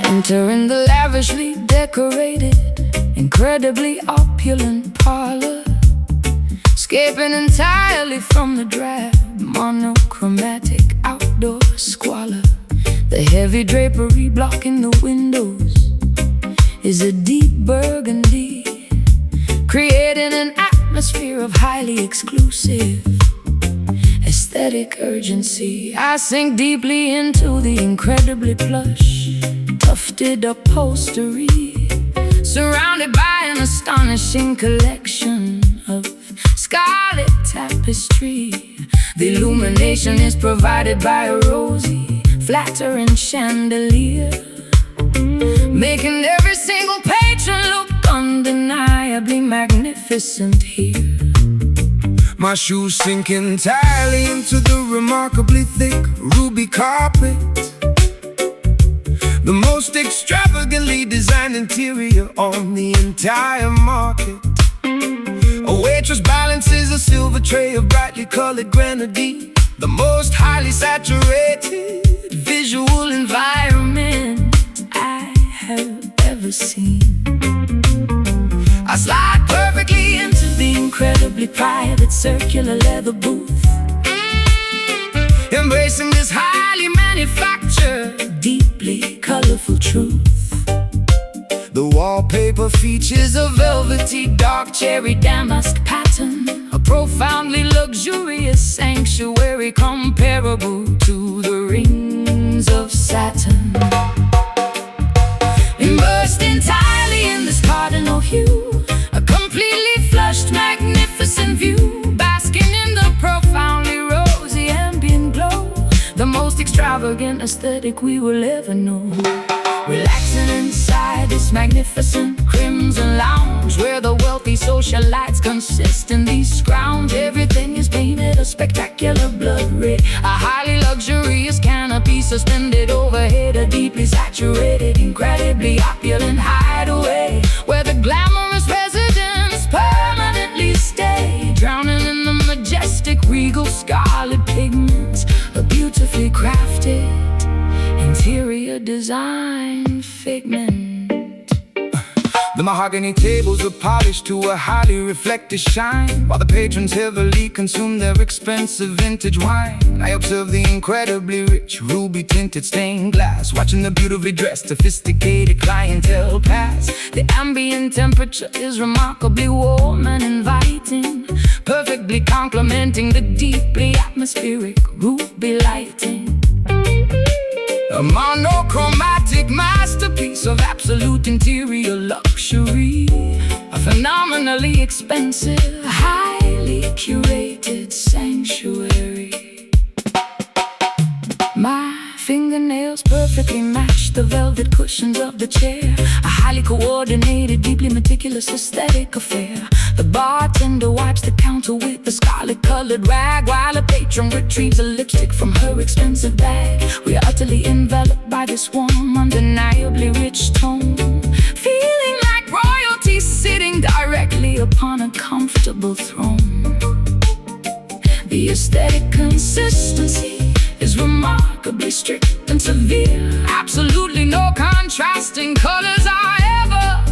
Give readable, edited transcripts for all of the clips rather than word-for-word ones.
Entering the lavishly decorated, incredibly opulent parlor, escaping entirely from the drab, monochromatic outdoor squalor. The heavy drapery blocking the windows is a deep burgundy, creating an atmosphere of highly exclusive aesthetic urgency. I sink deeply into the incredibly plush, tufted upholstery, surrounded by an astonishing collection of scarlet tapestry. The illumination is provided by a rosy, flattering chandelier, making every single patron look undeniably magnificent here. My shoes sink entirely into the remarkably thick ruby carpet, the most extravagantly designed interior on the entire market. A waitress balances a silver tray of brightly colored grenadine, the most highly saturated visual environment I have ever seen. I slide perfectly into the incredibly private circular leather booth, embracing this highly manufactured, deeply colorful truth. The wallpaper Features a velvety dark cherry damask pattern, a profoundly luxurious sanctuary comparable to the rings of Saturn. Immersed entirely in this cardinal hue, a completely flushed, magnificent view, basking in the profoundly rosy ambient glow, the most extravagant aesthetic we will ever know. Relaxing inside this magnificent crimson lounge, where the wealthy socialites consist in these scrounge. Everything is painted a spectacular blood red, a highly luxurious canopy suspended overhead, a deeply saturated, incredibly opulent hideaway, where the glamorous residents permanently stay, drowning in the majestic regal scarlet pigment, a beautifully crafted interior design figment. The mahogany tables are polished to a highly reflective shine, while the patrons heavily consume their expensive vintage wine. I observe the incredibly rich ruby-tinted stained glass, watching the beautifully dressed, sophisticated clientele pass. The ambient temperature is remarkably warm and inviting, perfectly complementing the deeply atmospheric ruby lighting. A monochromatic masterpiece of absolute interior luxury, a phenomenally expensive, highly curated sanctuary. My fingernails perfectly match the velvet cushions of the chair, a highly coordinated, deeply meticulous aesthetic affair. The bartender wipes the counter with a scarlet-colored rag, while a patron retrieves a lipstick from her expensive bag. We are utterly enveloped by this warm, undeniably rich tone, feeling like royalty sitting directly upon a comfortable throne. The aesthetic consistency is remarkably strict and severe. Absolutely no contrasting colors are ever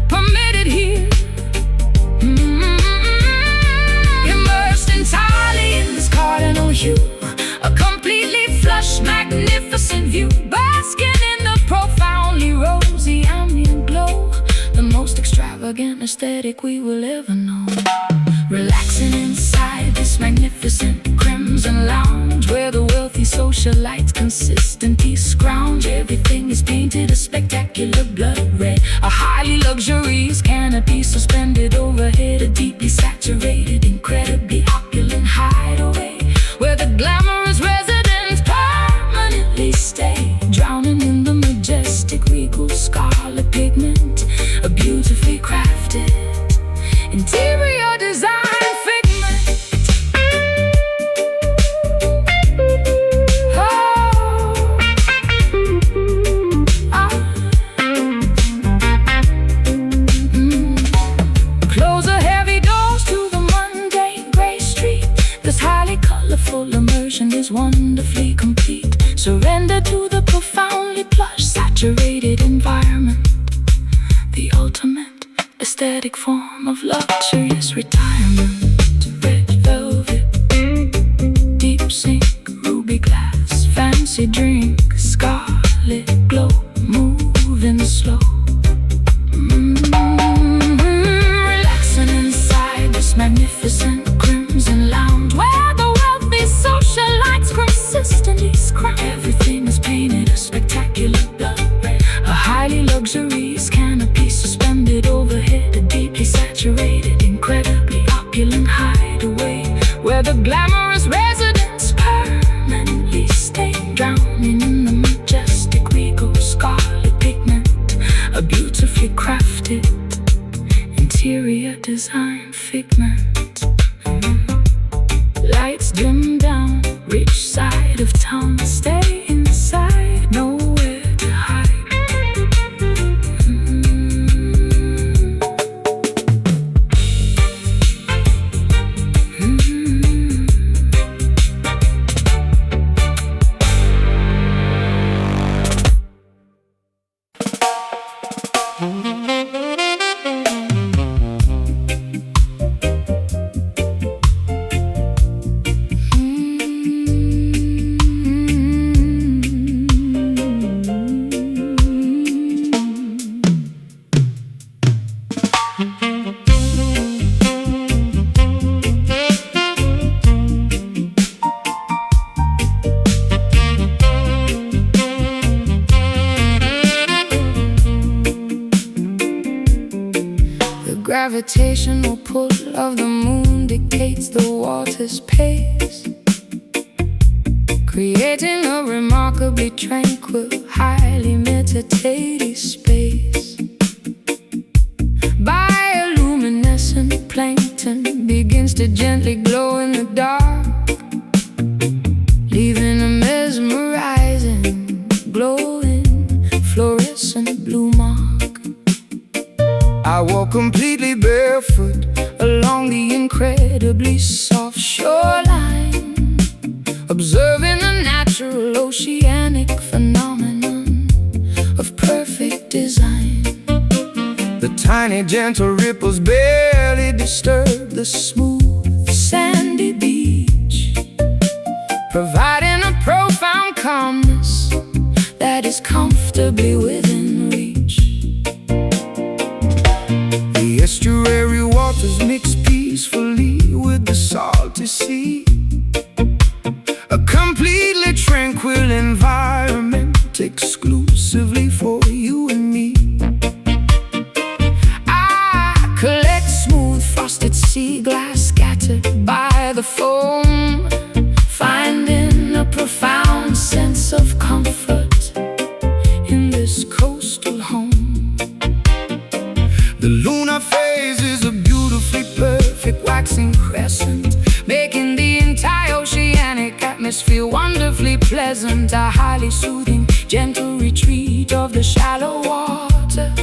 permitted here. Immersed entirely in this cardinal hue, a completely flush, magnificent view, basking in the profoundly rosy ambient glow, the most extravagant aesthetic we will ever know. Relaxing inside this magnificent crimson lounge, where the wealthy socialites consistently scrounge. Everything is painted a spectacular blood red, a highly luxurious canopy suspended overhead, a deeply saturated, incredibly opulent hideaway, where the glamorous residents permanently stay, drowning in the majestic regal scarlet pigment, a beautifully environment, the ultimate aesthetic form of luxurious retirement. Red velvet, deep sink, ruby glass, fancy drink, scarlet glow, moving slow. Relaxing inside this magnificent crimson lounge, where the wealthy socialites consistently scrum. Everything is painted a spectacular blood red, a highly luxurious canopy suspended overhead, a deeply saturated, incredibly opulent hideaway, where the glamorous residents permanently stay, drowning in the majestic regal scarlet pigment, a beautifully crafted interior design figment. Lights dim down, rich side of town, stay inside, nowhere to hide. Gravitational pull of the moon dictates the water's pace, creating a remarkably tranquil, highly meditative space. Bioluminescent plankton begins to gently glow in the dark, leaving a mesmerizing, glowing, fluorescent blue mark. I walk completely barefoot along the incredibly soft shoreline, observing the natural oceanic phenomenon of perfect design. The tiny gentle ripples barely disturb the smooth sandy beach, providing a profound calmness that is comfortably within reach. The estuary waters mix peacefully with the salty sea, a completely tranquil environment exclusively for you and me. I collect smooth frosted sea glass scattered by the foam, finding a profound sense of comfort in this coastal home. The lunar phase is a beautifully perfect waxing crescent, making the entire oceanic atmosphere wonderfully pleasant. A highly soothing, gentle retreat of the shallow water,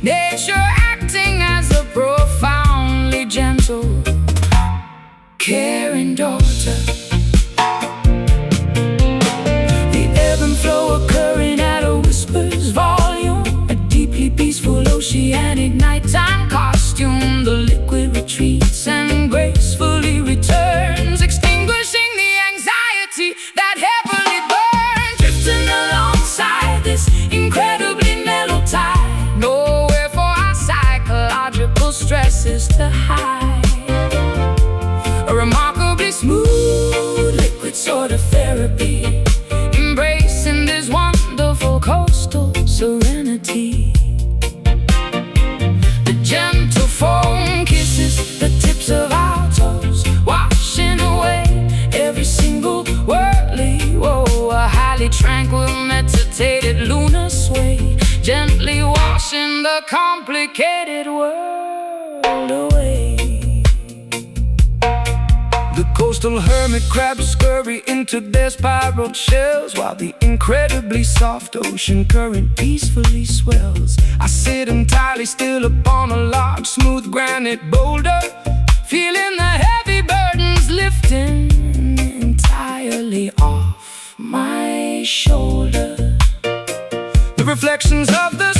nature acting as a profoundly gentle, caring daughter. The ebb and flow occurring at a whisper's volume, a deeply peaceful oceanic nighttime costume. The liquid retreats and gracefully returns, extinguishing the anxiety that heavily burns, drifting alongside this incredibly mellow tide. Nowhere for our psychological stresses to hide. A remarkably smooth liquid sort of therapy, embracing this wonderful coastal serenity. The gentle foam kisses the tips of our toes, washing away every single whirly woe. A highly tranquil, meditated lunar sway, gently washing the complicated world away. The coastal hermit crabs scurry into their spiral shells, while the incredibly soft ocean current peacefully swells. I sit entirely still upon a large, smooth granite boulder, feeling the heavy burdens lifting entirely off my shoulder. The reflections of the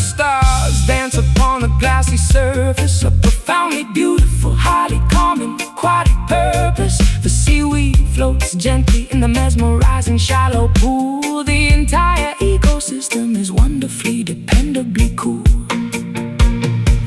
surface, a profoundly beautiful, highly common aquatic purpose. The seaweed floats gently in the mesmerizing shallow pool. The entire ecosystem is wonderfully, dependably cool.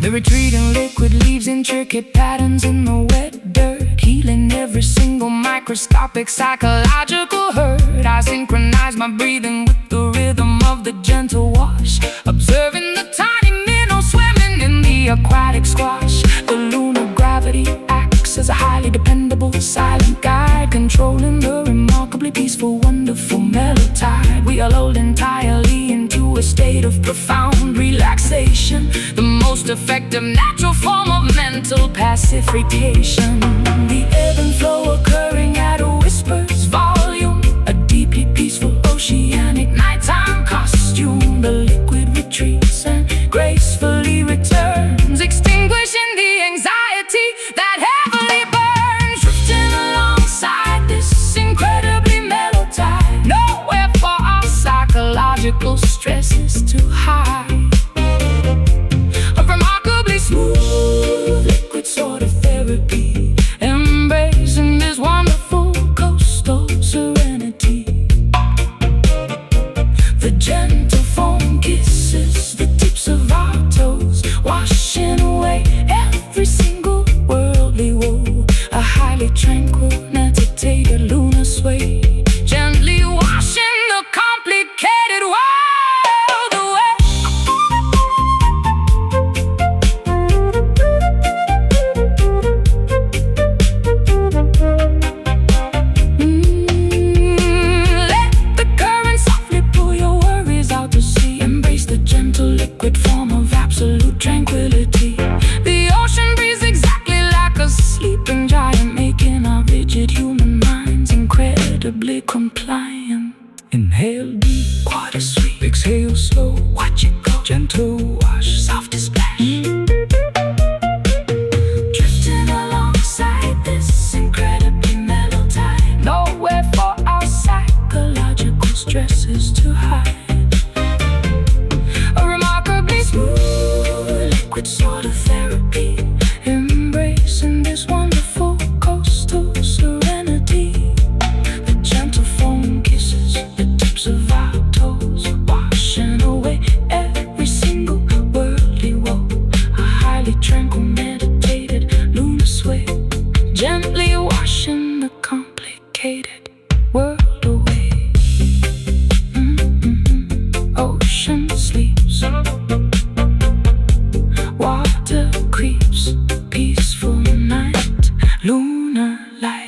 The retreating liquid leaves intricate patterns in the wet dirt, healing every single microscopic psychological hurt. I synchronize my breathing with the rhythm of the gentle wash, observing the tiny minnow swimming in the aquatic squash. The lunar gravity acts as a highly dependable silent guide, controlling the remarkably peaceful, wonderful melotide. We are lulled entirely into a state of profound relaxation, the most effective natural form of mental pacification. The ebb and flow occurring at a whisper's volume, a deeply peaceful oceanic nighttime costume. The liquid retreats and gracefully returns, extinguishing the anxiety that heavily burns. Drifting alongside this incredibly mellow tide, nowhere for our psychological stresses to hide. A remarkably smooth liquid sort of therapy, embracing this wonderful coastal serenity. The gentle foam kisses the tips of our toes, washing away every single worldly woe. A highly tranquil, meditated lunar sway, gently washing the complicated world away. Let the current softly pull your worries out to sea. Embrace the gentle liquid form of absolute tranquility. The ocean breeze exactly like a sleeping giant, making our rigid human minds incredibly compliant. Inhale deep, water sweep. Exhale slow, watch it go. Gentle wash, soft splash. Drifting alongside this incredibly mellow tide, nowhere for our psychological stresses to hide. A remarkably smooth liquid sort of therapy, embracing this wonderful coastal serenity. The gentle foam kisses the tips of our toes, washing away every single worldly woe. A highly tranquil, meditated lunar sway, gently washing the complicated world away. Ocean sleeps, water creeps, peaceful night, lunar light.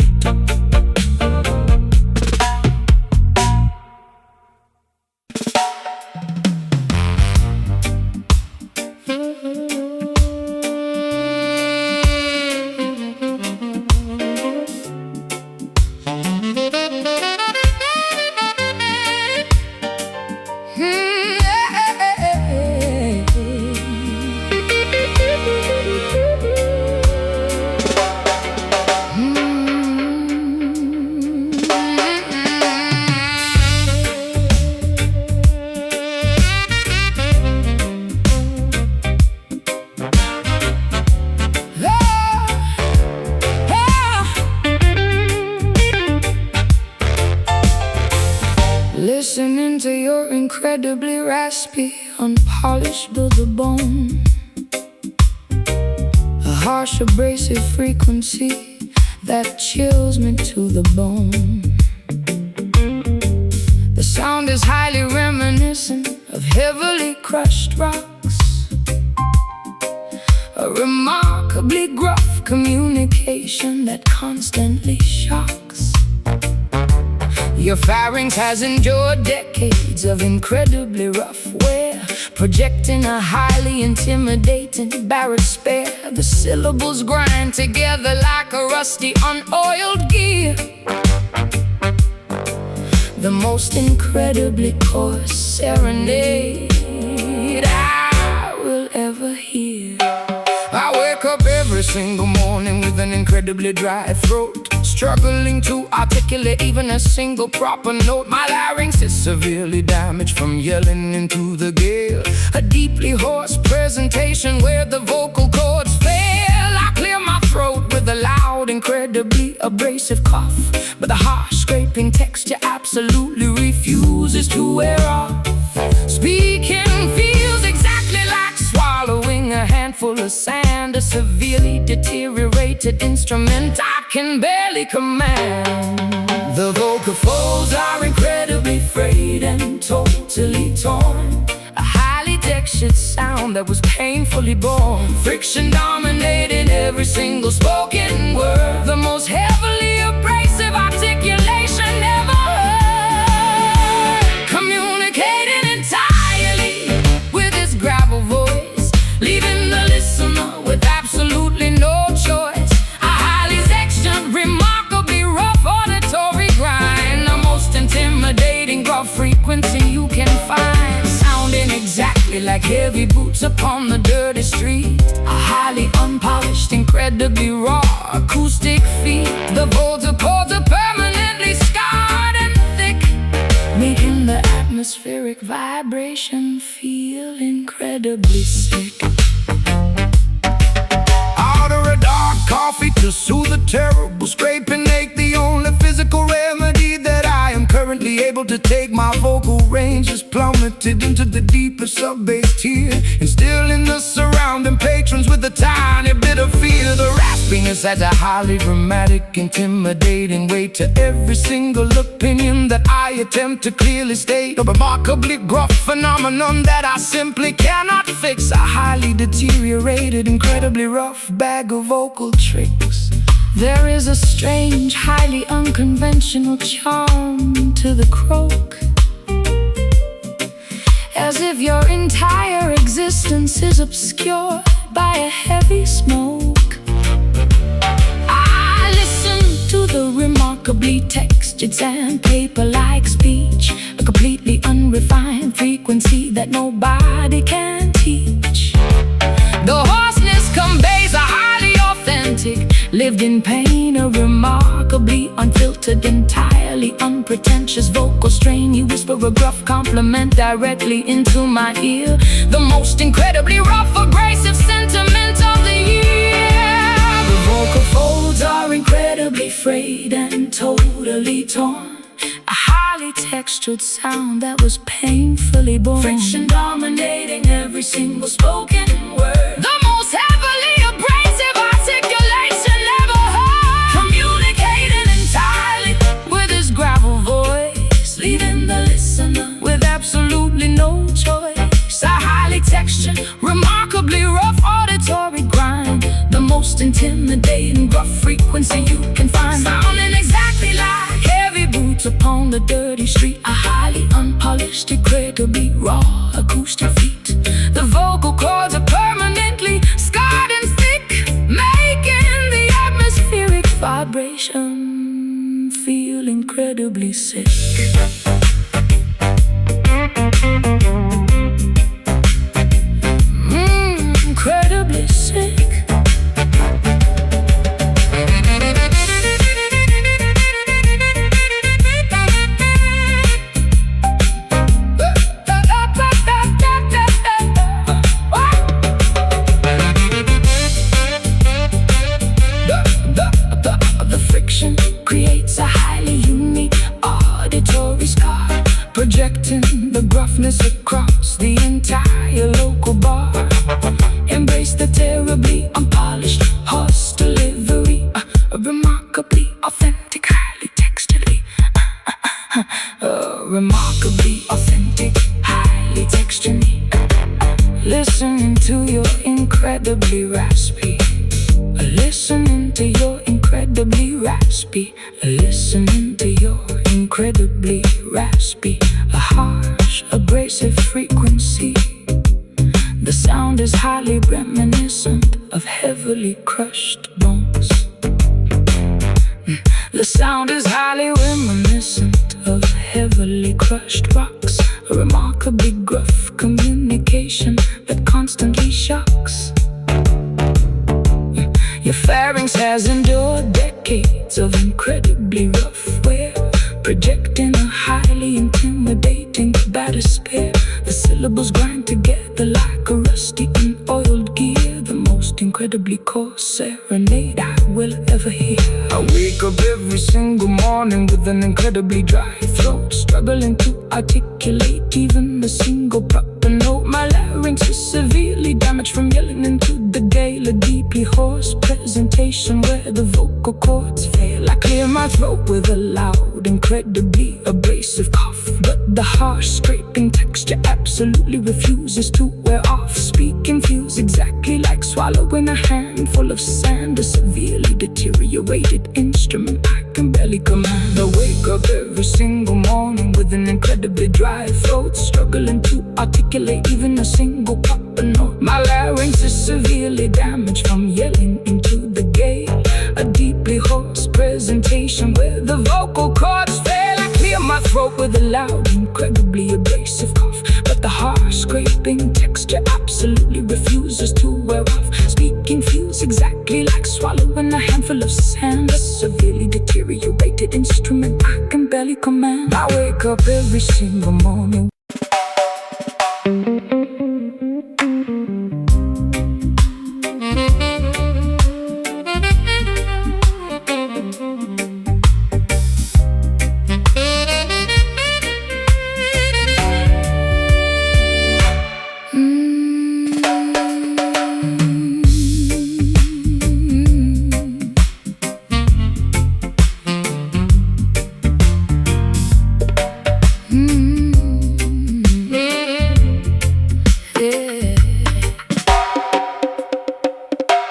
Listening to your incredibly raspy, unpolished to the bone, a harsh, abrasive frequency that chills me to the bone. The sound is highly reminiscent of heavily crushed rocks, a remarkably gruff communication that constantly shocks. Your pharynx has endured decades of incredibly rough wear, projecting a highly intimidating barosphere. The syllables grind together like a rusty, unoiled gear, the most incredibly coarse serenade I will ever hear. I wake up every single morning with an incredibly dry throat, struggling to articulate even a single proper note. My larynx is severely damaged from yelling into the gale, a deeply hoarse presentation where the vocal cords incredibly abrasive cough, but the harsh scraping texture absolutely refuses to wear off. Speaking feels exactly like swallowing a handful of sand, a severely deteriorated instrument I can barely command. The vocal folds are incredibly frayed and totally torn, a highly textured sound that was painfully born. Friction dominating every single spoken word, the most heavily abrasive articulation ever heard. Communicating entirely with his gravel voice, leaving the listener with absolutely no choice. A highly textured, remarkably rough auditory grind, the most intimidating gruff frequency you can find, sounding exactly like heavy boots upon the dirty street. A highly unpolished, incredibly raw acoustic feat. The vocal cords are permanently scarred and thick, making the atmospheric vibration feel incredibly sick. Out of a dark coffee to soothe a terrible scraping ache, the only physical remedy that I am currently able to take. My vocal range is plummeted into the deepest sub-bass tier, instilling the surrounding patrons with a tiny bit of fear. The raspiness adds a highly dramatic, intimidating weight to every single opinion that I attempt to clearly state. A remarkably gruff phenomenon that I simply cannot fix. A highly deteriorated, incredibly rough bag of vocal tricks. There is a strange, highly unconventional charm to the croak, as if your entire existence is obscured by a heavy smoke. I listen to the remarkably textured sandpaper-like speech, a completely unrefined frequency that nobody can teach. The hoarseness conveys a highly authentic, lived in pain, a remarkably unfiltered, entirely unpretentious vocal strain. You whisper a gruff compliment directly into my ear, the most incredibly rough, abrasive sentiment of the year. The vocal folds are incredibly frayed and totally torn, a highly textured sound that was painfully born. Friction dominating every single spoken word, the most heavily abrasive articulation ever heard. Communicating entirely with his gravel voice, leaving the listener with absolutely no choice. A highly textured, remarkably rough auditory grind, the most intimidating gruff frequency you can find, sounding exactly like heavy boots upon the dirty street. A highly unpolished, incredibly raw acoustic feat. The vocal cords are permanently scarred and thick, making the atmospheric vibration feel incredibly sick. Incredibly sick. The friction creates a highly unique auditory scar, projecting the gruffness across the entire local bar. Embrace the terribly unpolished horse delivery, a remarkably authentic, highly texturally, remarkably authentic, highly texturally. Listening to your incredibly raspy, listening to your incredibly raspy, listening to your incredibly raspy, a harsh, abrasive frequency. The sound is highly reminiscent of heavily crushed bones. The sound is highly reminiscent of heavily crushed rocks, a remarkably gruff communication that constantly shocks. Your pharynx has endured decades of incredibly rough wear, projecting a highly intimidating bathysphere. The syllables grind together like a rusty and oiled gear, the most incredibly coarse serenade I will ever hear. I wake up every single morning with an incredibly dry throat, struggling to articulate even a single proper note. My larynx is severely damaged from yelling into the gale, a deeply hoarse presentation where the vocal cords fail. I clear my throat with a loud, incredibly abrasive cough, but the harsh scraping texture absolutely refuses to wear off. Speaking feels exactly like swallowing a handful of sand, a severely deteriorated instrument I can barely command. I wake up every single morning with an incredibly dry throat, struggling to articulate even a single proper note. My larynx is severely damaged from yelling into the gale, a deeply hoarse presentation where the vocal cords fail. I clear my throat with a loud, incredibly abrasive cough, but the harsh scraping texture absolutely refuses to wear off. Speaking feels exactly like swallowing a handful of sand, a severely deteriorated instrument I can barely command. I wake up every single morning.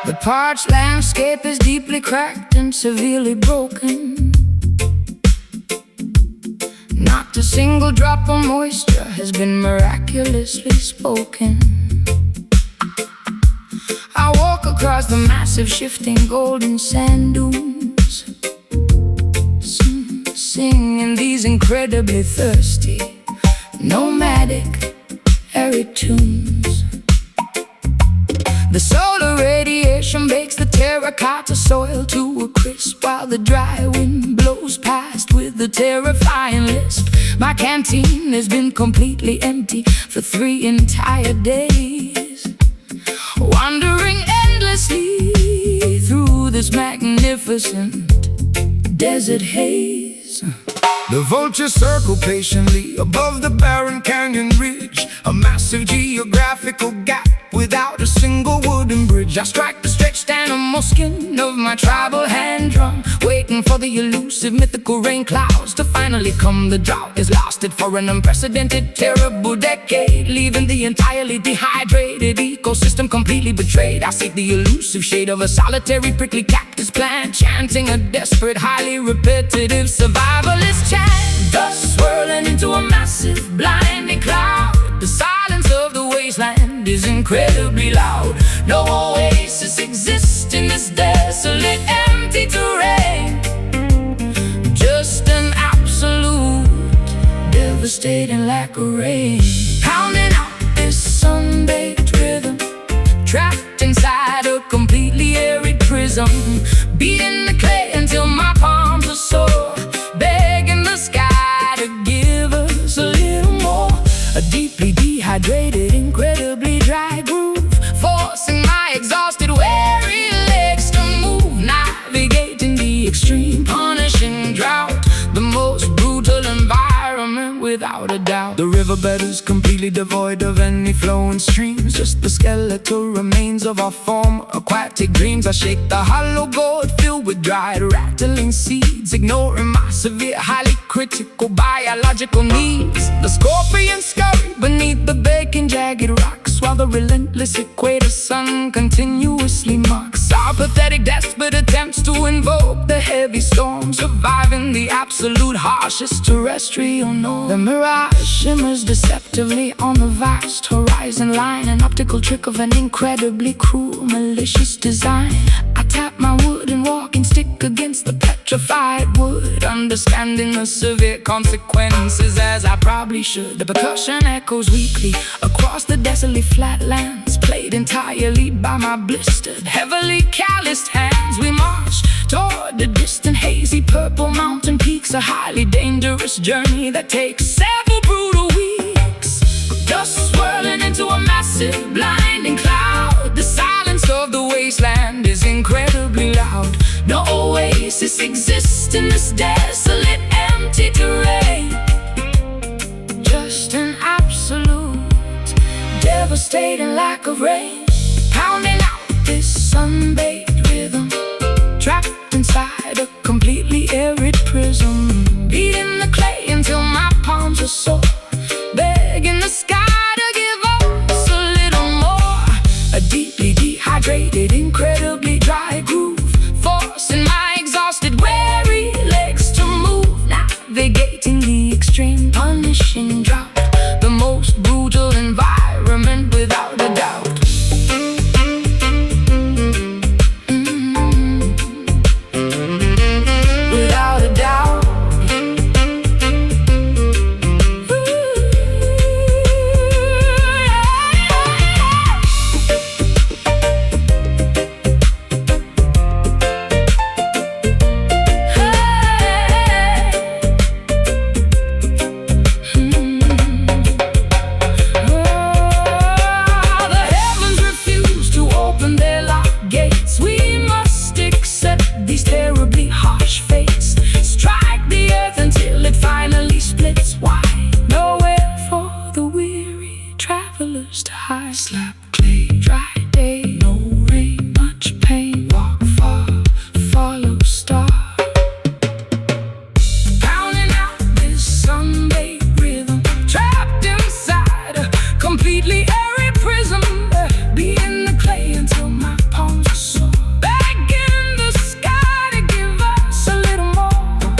The parched landscape is deeply cracked and severely broken. Not a single drop of moisture has been miraculously spoken. I walk across the massive shifting golden sand dunes, singing these incredibly thirsty, nomadic, arid tunes. The solar radiation bakes the terracotta soil to a crisp, while the dry wind blows past with a terrifying lisp. My canteen has been completely empty for 3 entire days, wandering endlessly through this magnificent desert haze. The vultures circle patiently above the barren canyon ridge, a massive geographical gap without a single wooden bridge. I strike the stretched animal skin of my tribal hand drum, waiting for the elusive mythical rain clouds to finally come. The drought has lasted for an unprecedented, terrible decade, leaving the entirely dehydrated ecosystem completely betrayed. I seek the elusive shade of a solitary prickly cactus plant, chanting a desperate, highly repetitive survivalist chant. Dust swirling into a massive, blinding cloud. The silence of the wasteland is incredibly loud. No oasis exists in this desolate, empty terrain. Just an absolute, devastating lack of rain. Pounding out this sun-baked rhythm, trapped inside a completely arid prism, beating the clay until my palms are sore, begging the sky to give us a little more. A deeply dehydrated, incredibly dry groove, forcing my exhausted, weary legs to move, navigating the extreme, punishing drought, the most brutal environment without a doubt. The riverbed is completely devoid of any flowing streams, just the skeletal remains of our former aquatic dreams. I shake the hollow gourd filled with dried, rattling seeds, ignoring my severe, highly critical biological needs. The scorpions scurry beneath the baking jagged rocks, while the relentless equator sun continuously mocks our pathetic, desperate attempts to invoke the heavy storm, surviving the absolute harshest terrestrial norm. The mirage shimmers deceptively on the vast horizon line, an optical trick of an incredibly cruel, malicious design. I tap my wooden walking stick against the petrified wood, understanding the severe consequences as I probably should. The percussion echoes weakly across the desolate flatlands, played entirely by my blistered, heavily calloused hands. We march toward the distant, hazy purple mountain peaks, a highly dangerous journey that takes several brutal weeks. Dust swirling into a massive, blinding cloud. The silence of the wasteland is incredibly loud. else exists in this desolate, empty terrain. Just an absolute, devastating lack of rain, pounding out this sun-baked rhythm, trapped inside a completely arid prism, beating the clay until my palms are sore, begging the sky to give us a little more. A deeply dehydrated, incredibly dry groove, forcing my exhausted, weary legs to move, navigating the extreme, punishing drought, the most brutal environment without a doubt. Without a doubt. To high slap clay, dry day, no rain, much pain, walk far, follow star, pounding out this sun-baked rhythm, trapped inside a completely airy prism, beating the clay until my palms are sore, begging the sky to give us a little more.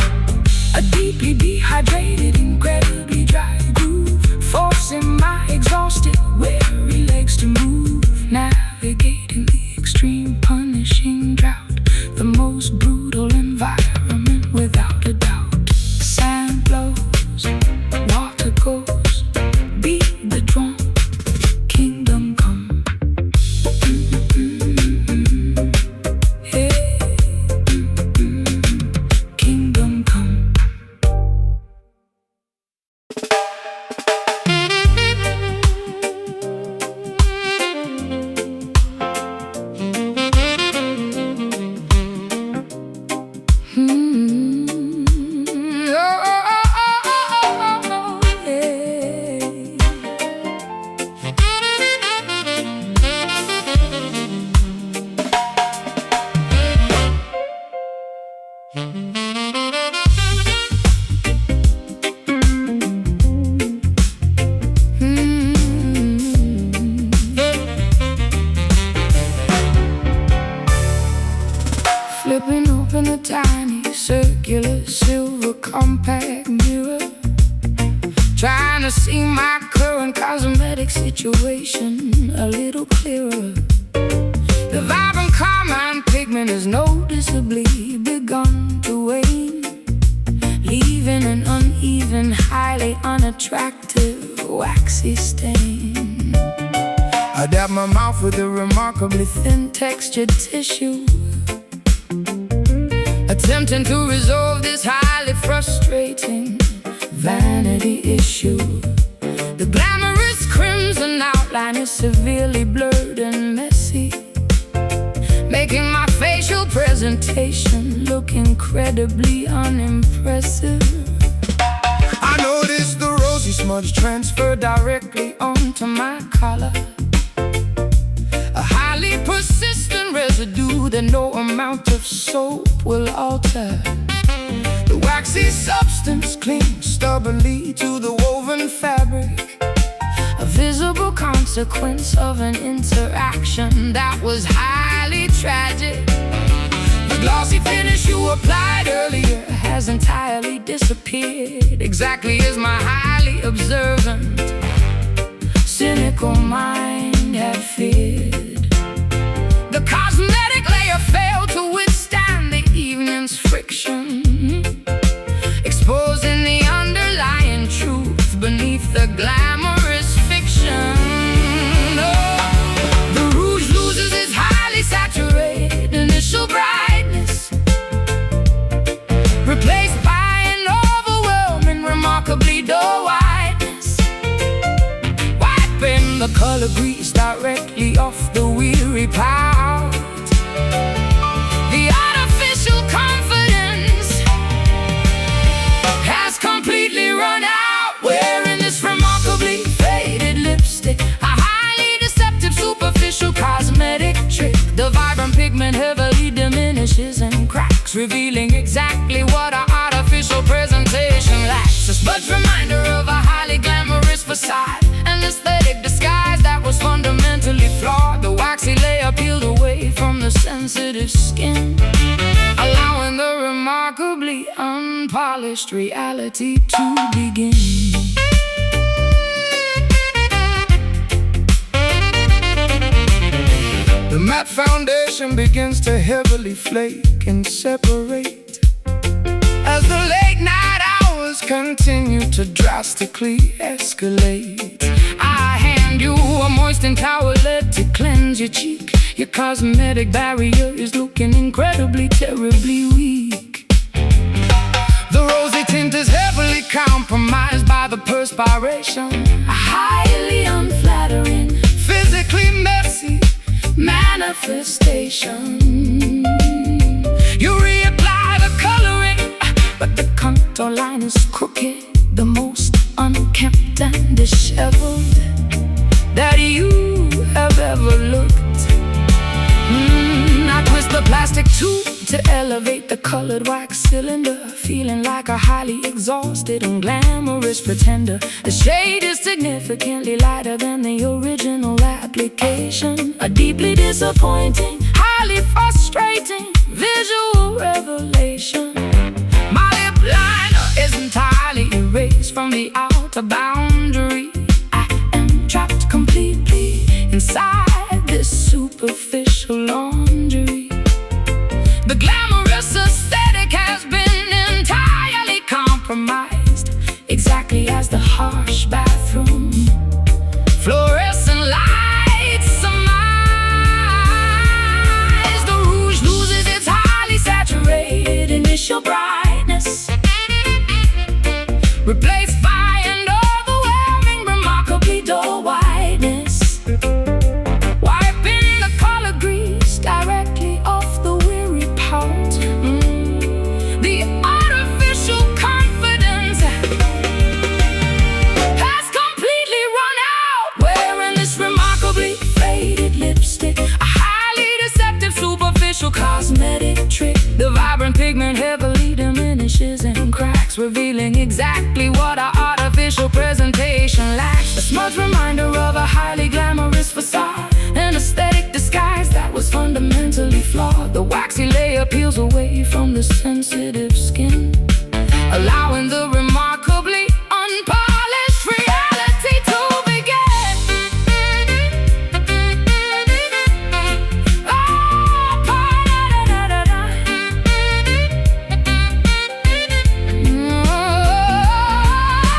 A deeply dehydrated, incredibly dry groove, forcing my exhausted, weary legs to move, navigating the extreme, punishing drought, the most brutal environment without a doubt. Sand blows, water goes, beat the drum, kingdom come. Hey, kingdom come. Flipping open a tiny circular silver compact mirror, trying to see my current cosmetic situation a little clearer. The vibrant carmine pigment has noticeably begun to wane, leaving an uneven, highly unattractive, waxy stain. I dab my mouth with a remarkably thin textured tissue, attempting to resolve this highly frustrating vanity issue. The glamorous crimson outline is severely blurred and messy, making my facial presentation look incredibly unimpressive. I noticed the rosy smudge transfer directly onto my collar, a highly persistent residue that no amount of soap will alter. The waxy substance clings stubbornly to the woven fabric, a visible consequence of an interaction that was highly tragic. The glossy finish you applied earlier has entirely disappeared, exactly as my highly observant, cynical mind had feared. The cosmetic layer failed to withstand the evening's friction, exposing the underlying truth beneath the glamorous fiction. Oh, the rouge loses its highly saturated initial brightness, replaced by an overwhelming, remarkably dull whiteness, wiping the color grease directly off the lacks, revealing exactly what our artificial presentation lacks. A smudge reminder of a highly glamorous facade, an aesthetic disguise that was fundamentally flawed. The waxy layer peeled away from the sensitive skin, allowing the remarkably unpolished reality to begin. The matte foundation begins to heavily flake and separate as the late night hours continue to drastically escalate. I hand you a moistened towelette to cleanse your cheek. Your cosmetic barrier is looking incredibly, terribly weak. The rosy tint is heavily compromised by the perspiration, a highly unflattering, physically messy manifestation. You reapply the coloring, but the contour line is crooked, the most unkempt and disheveled that you have ever looked. I twist the plastic tube to elevate the colored wax cylinder, feeling like a highly exhausted and glamorous pretender. The shade is significantly lighter than the original application, a deeply disappointing, highly frustrating visual revelation. My lip liner is entirely erased from the outer boundary. I am trapped completely inside this superficial laundry. The glamorous aesthetic has been entirely compromised, exactly as the harsh bathroom fluorescent lights surmise. The rouge loses its highly saturated initial brightness, replaced by an overwhelming, remarkably dull whiteness. Wiping the color grease directly off the weary pout, the artificial confidence has completely run out. Wearing this remarkably faded lipstick, a highly deceptive superficial cosmetic trick. The vibrant pigment heavily diminishes and cracks, revealing exactly what our artificial presentation lacks. A smudge reminder of a highly glamorous facade, an aesthetic disguise that was fundamentally flawed. The waxy layer peels away from the sensitive skin, allowing the remarkably unpolished reality to begin.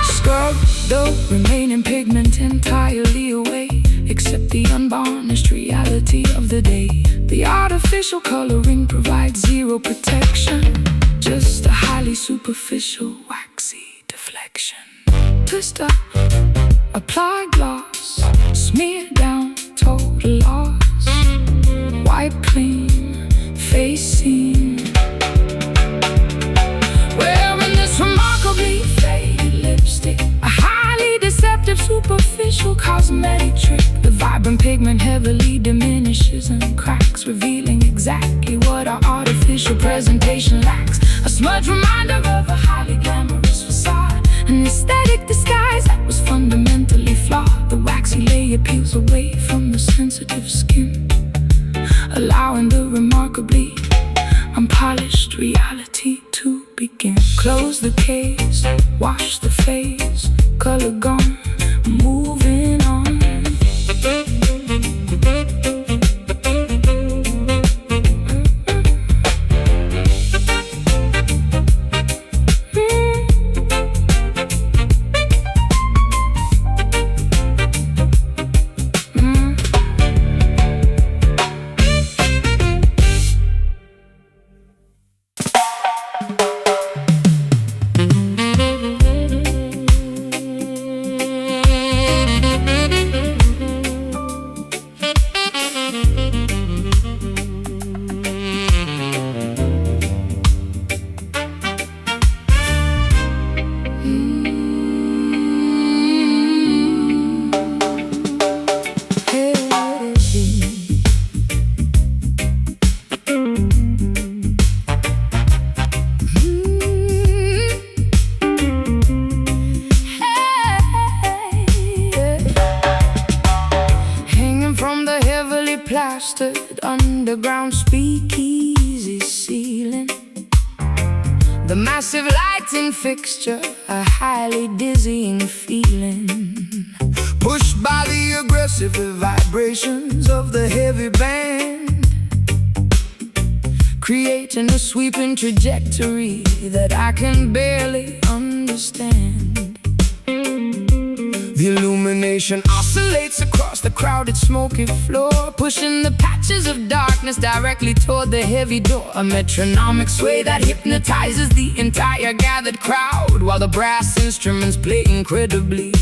Scrub the remaining pigment entirely away, except the unvarnished reality of the day. The artificial coloring provides zero protection, just a highly superficial waxy deflection. Twist up, apply gloss, smear down, total loss. Wipe clean, face seen. Wearing this remarkably faded lipstick, a highly deceptive superficial cosmetic trick. The vibrant pigment heavily diminishes and cracks, revealing exactly what our artificial presentation lacks. A smudge reminder of a highly glamorous facade, an aesthetic disguise that was fundamentally flawed. The waxy layer peels away from the sensitive skin, allowing the remarkably unpolished reality to begin. Close the case, wash the face, color gone, moving on. plastered underground speakeasy ceiling. The massive lighting fixture, a highly dizzying feeling. Pushed by the aggressive vibrations of the heavy band, creating a sweeping trajectory that I can barely understand. The illumination oscillates across the crowded smoky floor, pushing the patches of darkness directly toward the heavy door. A metronomic sway that hypnotizes the entire gathered crowd, while the brass instruments play incredibly,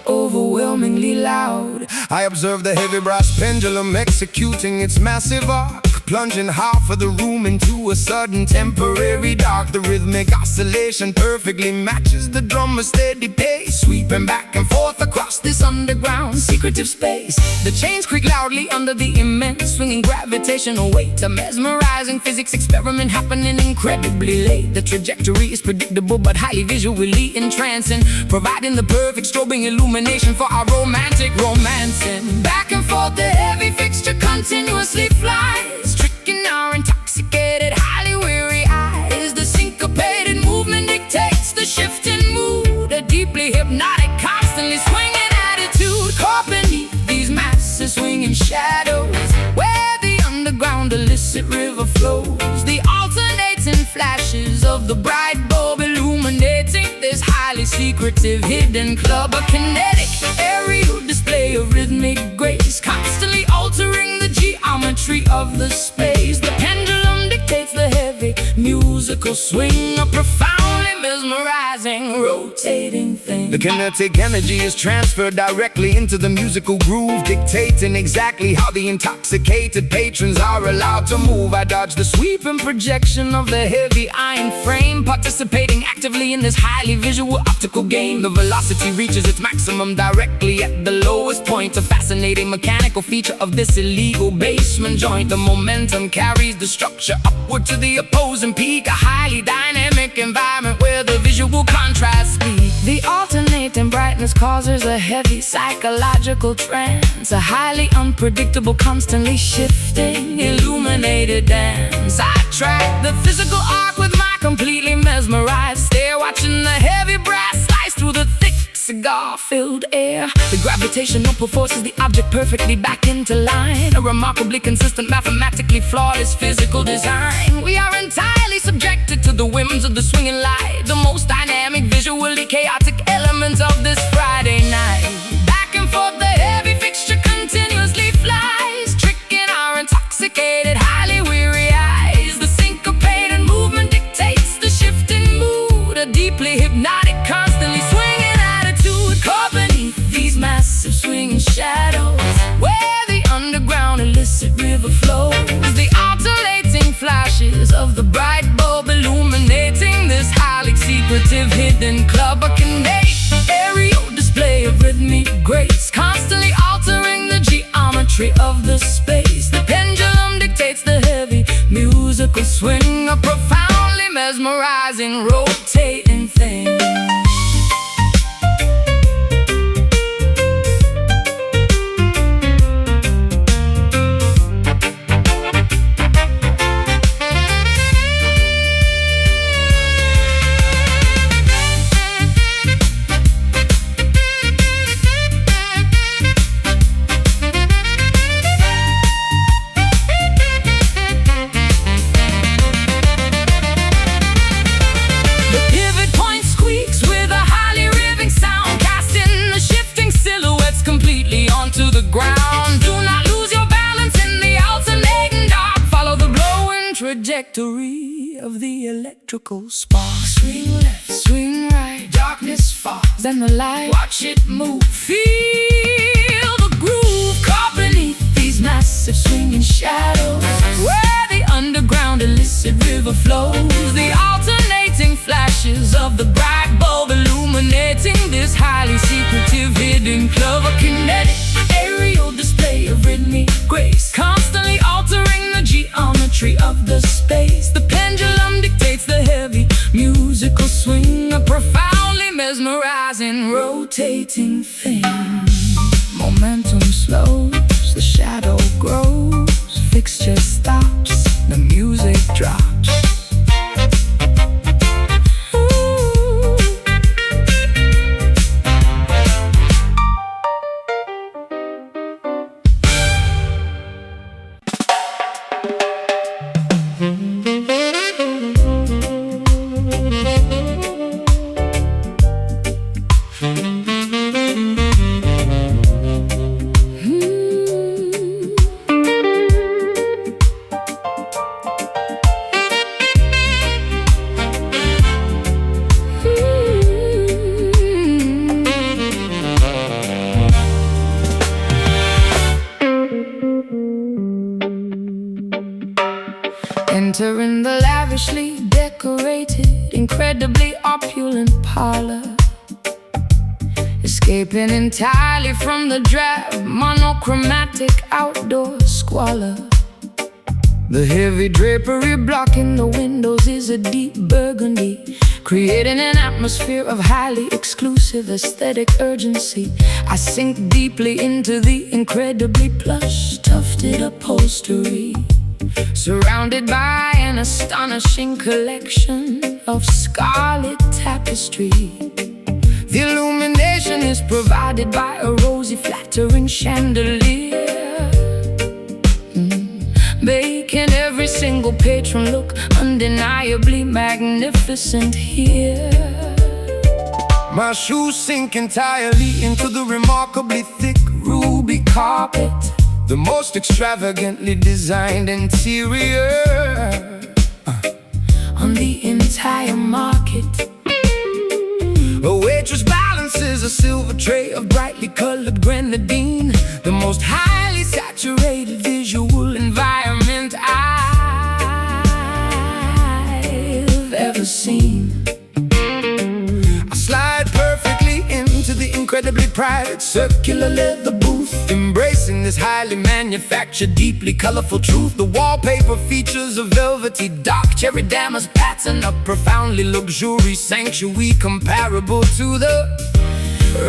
overwhelmingly loud. I observe the heavy brass pendulum executing its massive arc, plunging half of the room into a sudden temporary dark. The rhythmic oscillation perfectly matches the drummer's steady pace, sweeping back and forth across this underground secretive space. The chains creak loudly under the immense swinging gravitational weight, a mesmerizing physics experiment happening incredibly late. The trajectory is predictable but highly visually entrancing, providing the perfect strobing illumination for our romantic romancing. Back and forth the heavy fixture continuously flies, tricking our intoxicated, highly weary eyes. The syncopated movement dictates the shifting mood, a deeply hypnotic, constantly swinging attitude. Caught beneath these massive swinging shadows, where the underground illicit river flows, the alternating flashes of the bright bulb illuminating this highly secretive hidden club. A kinetic aerial display of rhythmic grace, constantly altering the geometry of the space. The pendulum dictates the heavy musical swing, a profoundly mesmerizing, rotating thing. The kinetic energy is transferred directly into the musical groove, dictating exactly how the intoxicated patrons are allowed to move. I dodge the sweeping projection of the heavy iron frame, participating actively in this highly visual optical game. The velocity reaches its maximum directly at the lowest point, a fascinating mechanical feature of this illegal basement joint. The momentum carries the structure upward to the opposing peak, a highly dynamic environment where the visual contrasts speak. The alternating brightness causes a heavy psychological trance, a highly unpredictable, constantly shifting, illuminated dance. I track the physical arc with my completely mesmerized stare, watching the heavy brass slice through the thick cigar-filled air. The gravitational pull forces the object perfectly back into line, a remarkably consistent, mathematically flawless physical design. We are entirely subjected to the whims of the swinging light, the most dynamic, visually chaotic elements of this Friday night. Back and forth the heavy fixture continuously flies, tricking our intoxicated, highly weary eyes. The syncopated movement dictates the shifting mood, a deeply hypnotic, constantly swinging attitude. Caught beneath these massive swinging shadows, where the underground illicit river flows, the alternating flashes of the bright bulb illuminating this highly secretive hidden club. A kinetic aerial display of rhythmic grace, constantly altering the geometry of the space. The pendulum dictates the heavy musical swing, a profoundly mesmerizing, rotating thing. Ground. Do not lose your balance in the alternating dark. Follow the glowing trajectory of the electrical spark. Swing left, swing right, darkness falls, then the light, watch it move. Feel the groove caught beneath these massive swinging shadows, where the underground illicit river flows, the alternating flashes of the bright bulb illuminating this highly secretive hidden club. A kinetic aerial display of rhythmic grace, constantly altering the geometry of the space. The pendulum dictates the heavy musical swing, a profoundly mesmerizing, rotating thing. Momentum slows, the shadow grows, mixture stops, the music drops. Entering the lavishly decorated, incredibly opulent parlor, escaping entirely from the drab, monochromatic outdoor squalor. The heavy drapery blocking the windows is a deep burgundy, creating an atmosphere of highly exclusive aesthetic urgency. I sink deeply into the incredibly plush, tufted upholstery, surrounded by an astonishing collection of scarlet tapestry. The illumination is provided by a rosy, flattering chandelier, making every single patron look undeniably magnificent here. My shoes sink entirely into the remarkably thick ruby carpet, the most extravagantly designed interior on the entire market. A waitress balances a silver tray of brightly colored grenadine, the most highly saturated visual environment I've ever seen. I slide perfectly into the incredibly private circular leather booth, embracing this highly manufactured, deeply colorful truth. The wallpaper features a velvety dark cherry damask pattern, a profoundly luxurious sanctuary comparable to the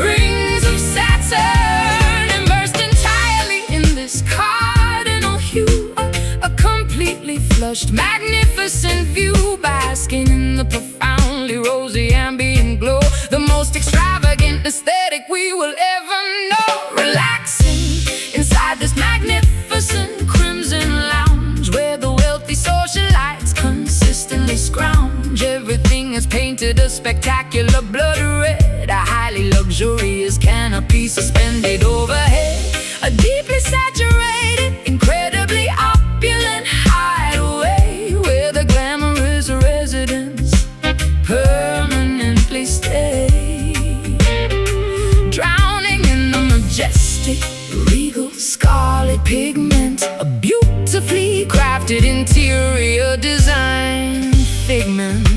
rings of Saturn, immersed entirely in this cardinal hue, a completely flushed, magnificent view, basking in the profoundly rosy ambient glow, the most extravagant aesthetic we will ever know. Relaxing inside this magnificent crimson lounge, where the wealthy socialites consistently scrounge. Everything is painted a spectacular blood red, a highly luxurious canopy suspended overhead, a deeply saturated, incredibly opulent hideaway, where the glamorous residents permanently stay, drowning in the majestic, regal scarlet pigment, a beautifully crafted interior design figment.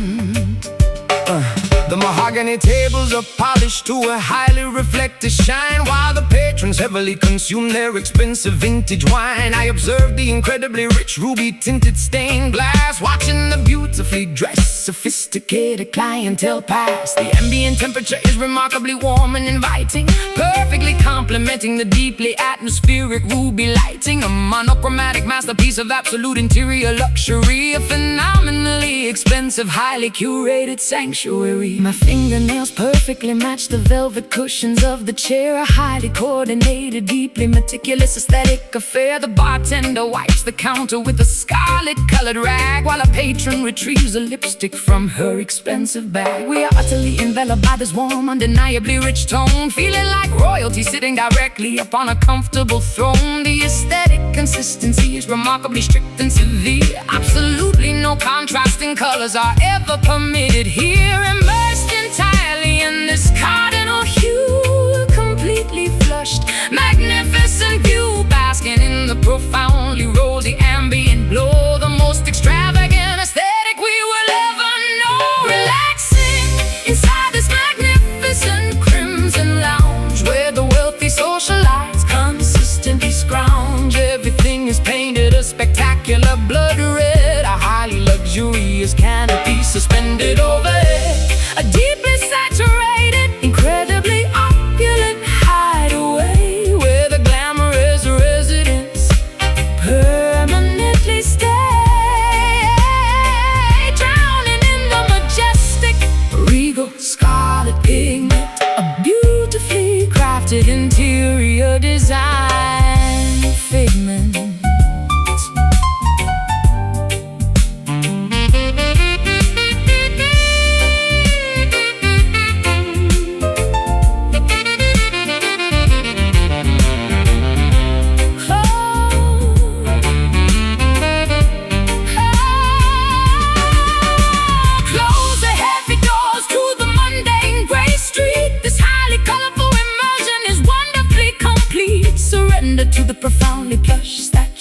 The mahogany tables are polished to a highly reflective shine, while the patrons heavily consume their expensive vintage wine. I observe the incredibly rich ruby-tinted stained glass, watching the beautifully dressed, sophisticated clientele pass. The ambient temperature is remarkably warm and inviting, perfectly complementing the deeply atmospheric ruby lighting. A monochromatic masterpiece of absolute interior luxury, a phenomenally expensive, highly curated sanctuary. My fingernails perfectly match the velvet cushions of the chair, a highly coordinated, deeply meticulous aesthetic affair. The bartender wipes the counter with a scarlet-colored rag, while a patron retrieves a lipstick from her expensive bag. We are utterly enveloped by this warm, undeniably rich tone, feeling like royalty sitting directly upon a comfortable throne. The aesthetic consistency is remarkably strict and severe. Absolutely no contrasting colors are ever permitted here. Immersed entirely in this cardinal hue, completely flushed, magnificent view, basking in the profoundly rosy ambient glow, the most extravagant aesthetic we will ever know. Relaxing inside this magnificent crimson lounge, where the wealthy socialites consistently scrounge. Everything is painted a spectacular blood red, a highly luxurious canopy suspended overhead, a deeply saturated, incredibly opulent hideaway, where the glamorous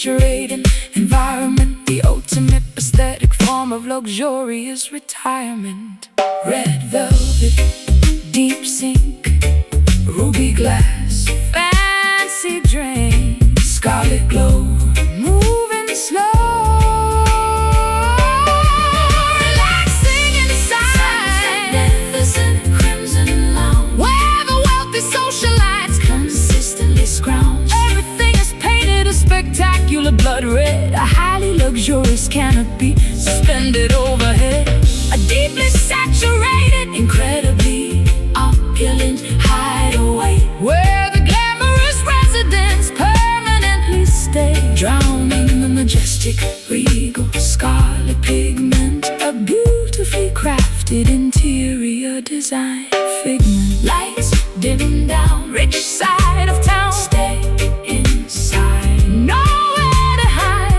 saturating environment, the ultimate aesthetic form of luxurious retirement. Red velvet, deep sink, ruby glass, fancy drink, scarlet glow, moving slow, relaxing inside, magnificent crimson lounge, where the wealthy socialites consistently scrounge. Everything is painted a spectacular blood red, a highly luxurious canopy suspended overhead, a deeply saturated, incredibly opulent hideaway, where the glamorous residents permanently stay, drowning the majestic, regal, scarlet pigment, a beautifully crafted interior design figment. Lights dimming down, rich side of town, stay inside, nowhere to hide.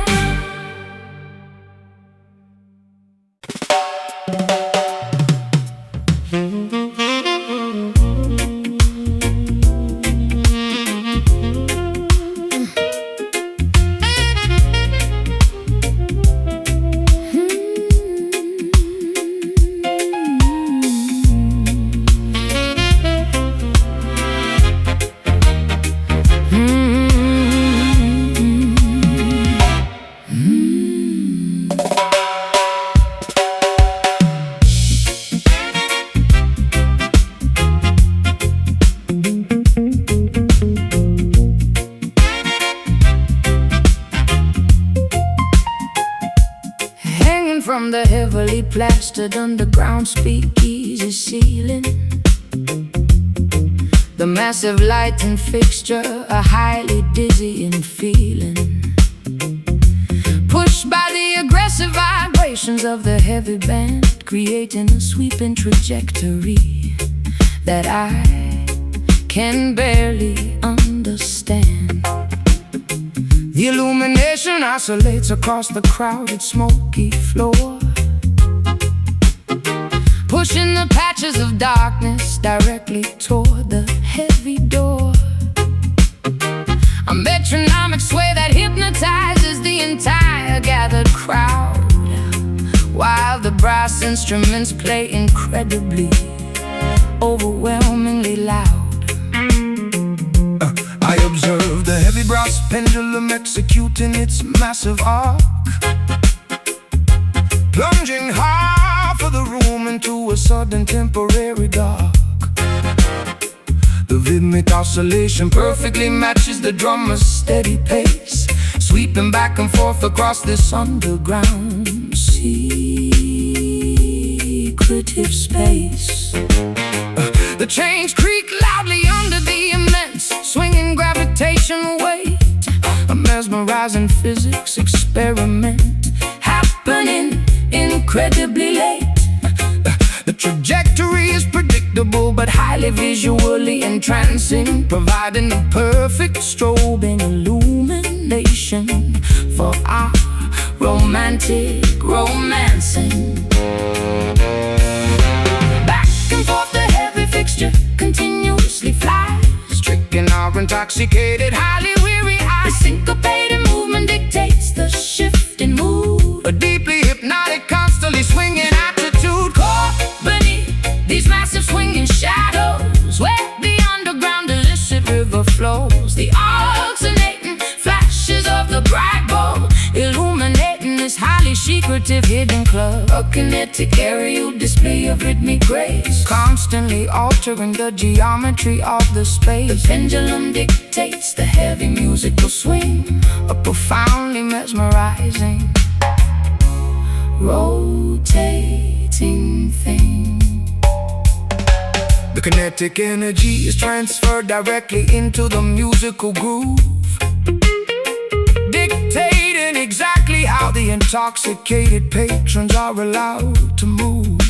From the heavily plastered underground speakeasy ceiling, the massive lighting fixture, a highly dizzying feeling, pushed by the aggressive vibrations of the heavy band, creating a sweeping trajectory that I can barely understand. The illumination oscillates across the crowded, smoky floor, pushing the patches of darkness directly toward the heavy door. A metronomic sway that hypnotizes the entire gathered crowd, while the brass instruments play incredibly, overwhelmingly loud. I observe the heavy brass pendulum executing its massive arc, plunging half of the room into a sudden temporary dark. The rhythmic oscillation perfectly matches the drummer's steady pace, sweeping back and forth across this underground secretive space. The chains creak loudly under the immense swinging gravitational weight, a mesmerizing physics experiment happening incredibly late. The trajectory is predictable but highly visually entrancing, providing the perfect strobing illumination for our romantic romancing. Back and forth the heavy fixture continuously flies, tricking our intoxicated, highly weary eyes. The syncopated movement dictates the shift in mood, a deeply hypnotic, constantly swinging attitude, caught beneath these massive swinging shadows, where the underground illicit river flows, the alternating flashes of the bright bulb illuminating this highly secretive hidden club. A kinetic aerial display of rhythmic grace, constantly altering the geometry of the space. The pendulum dictates the heavy musical swing, a profoundly mesmerizing, rotating thing. The kinetic energy is transferred directly into the musical groove, dictating exactly how the intoxicated patrons are allowed to move.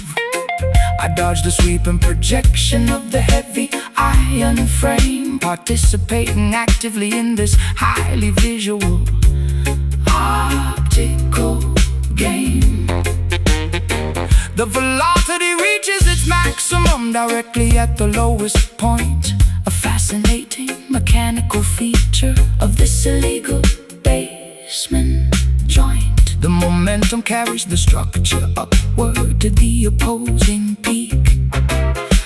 I dodge the sweeping projection of the heavy iron frame, participating actively in this highly visual optical game. The velocity reaches its maximum directly at the lowest point, a fascinating mechanical feature of this illegal bass basement joint. The momentum carries the structure upward to the opposing peak.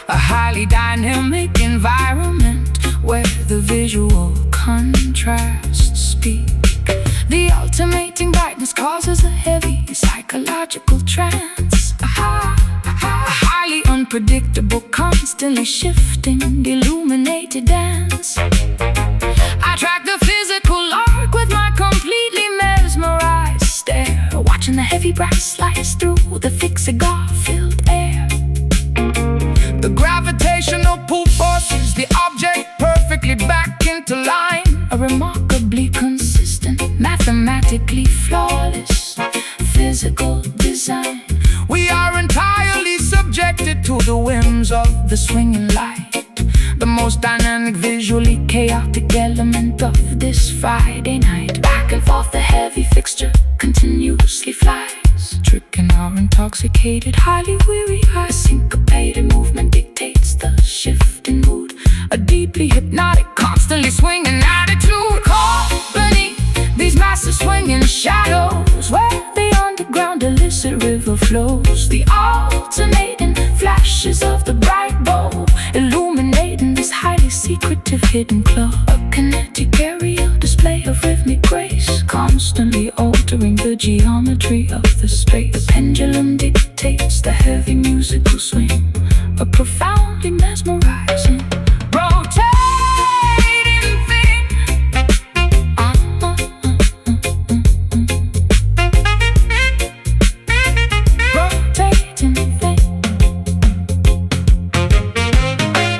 A highly dynamic environment where the visual contrasts speak. The alternating brightness causes a heavy psychological trance. A highly unpredictable, constantly shifting, illuminated dance. I track the physical arc with my completely mesmerized stare, watching the heavy brass slice through the thick cigar-filled air. The gravitational pull forces the object perfectly back into line. A remarkably consistent, mathematically flawless physical design. We are entirely subjected to the whims of the swinging light, the most dynamic, visually chaotic element of this Friday night. Back and forth the heavy fixture continuously flies, tricking our intoxicated, highly weary eyes. Syncopated movement dictates the shifting mood, a deeply hypnotic, constantly swinging attitude. Caught beneath these massive swinging shadows, where the underground illicit river flows. The alternating flashes of the bright bulb illuminating this highly secretive hidden club. A kinetic aerial display of rhythmic grace, constantly altering the geometry of the space. The pendulum dictates the heavy musical swing, a profoundly mesmerizing, rotating thing. Rotating thing.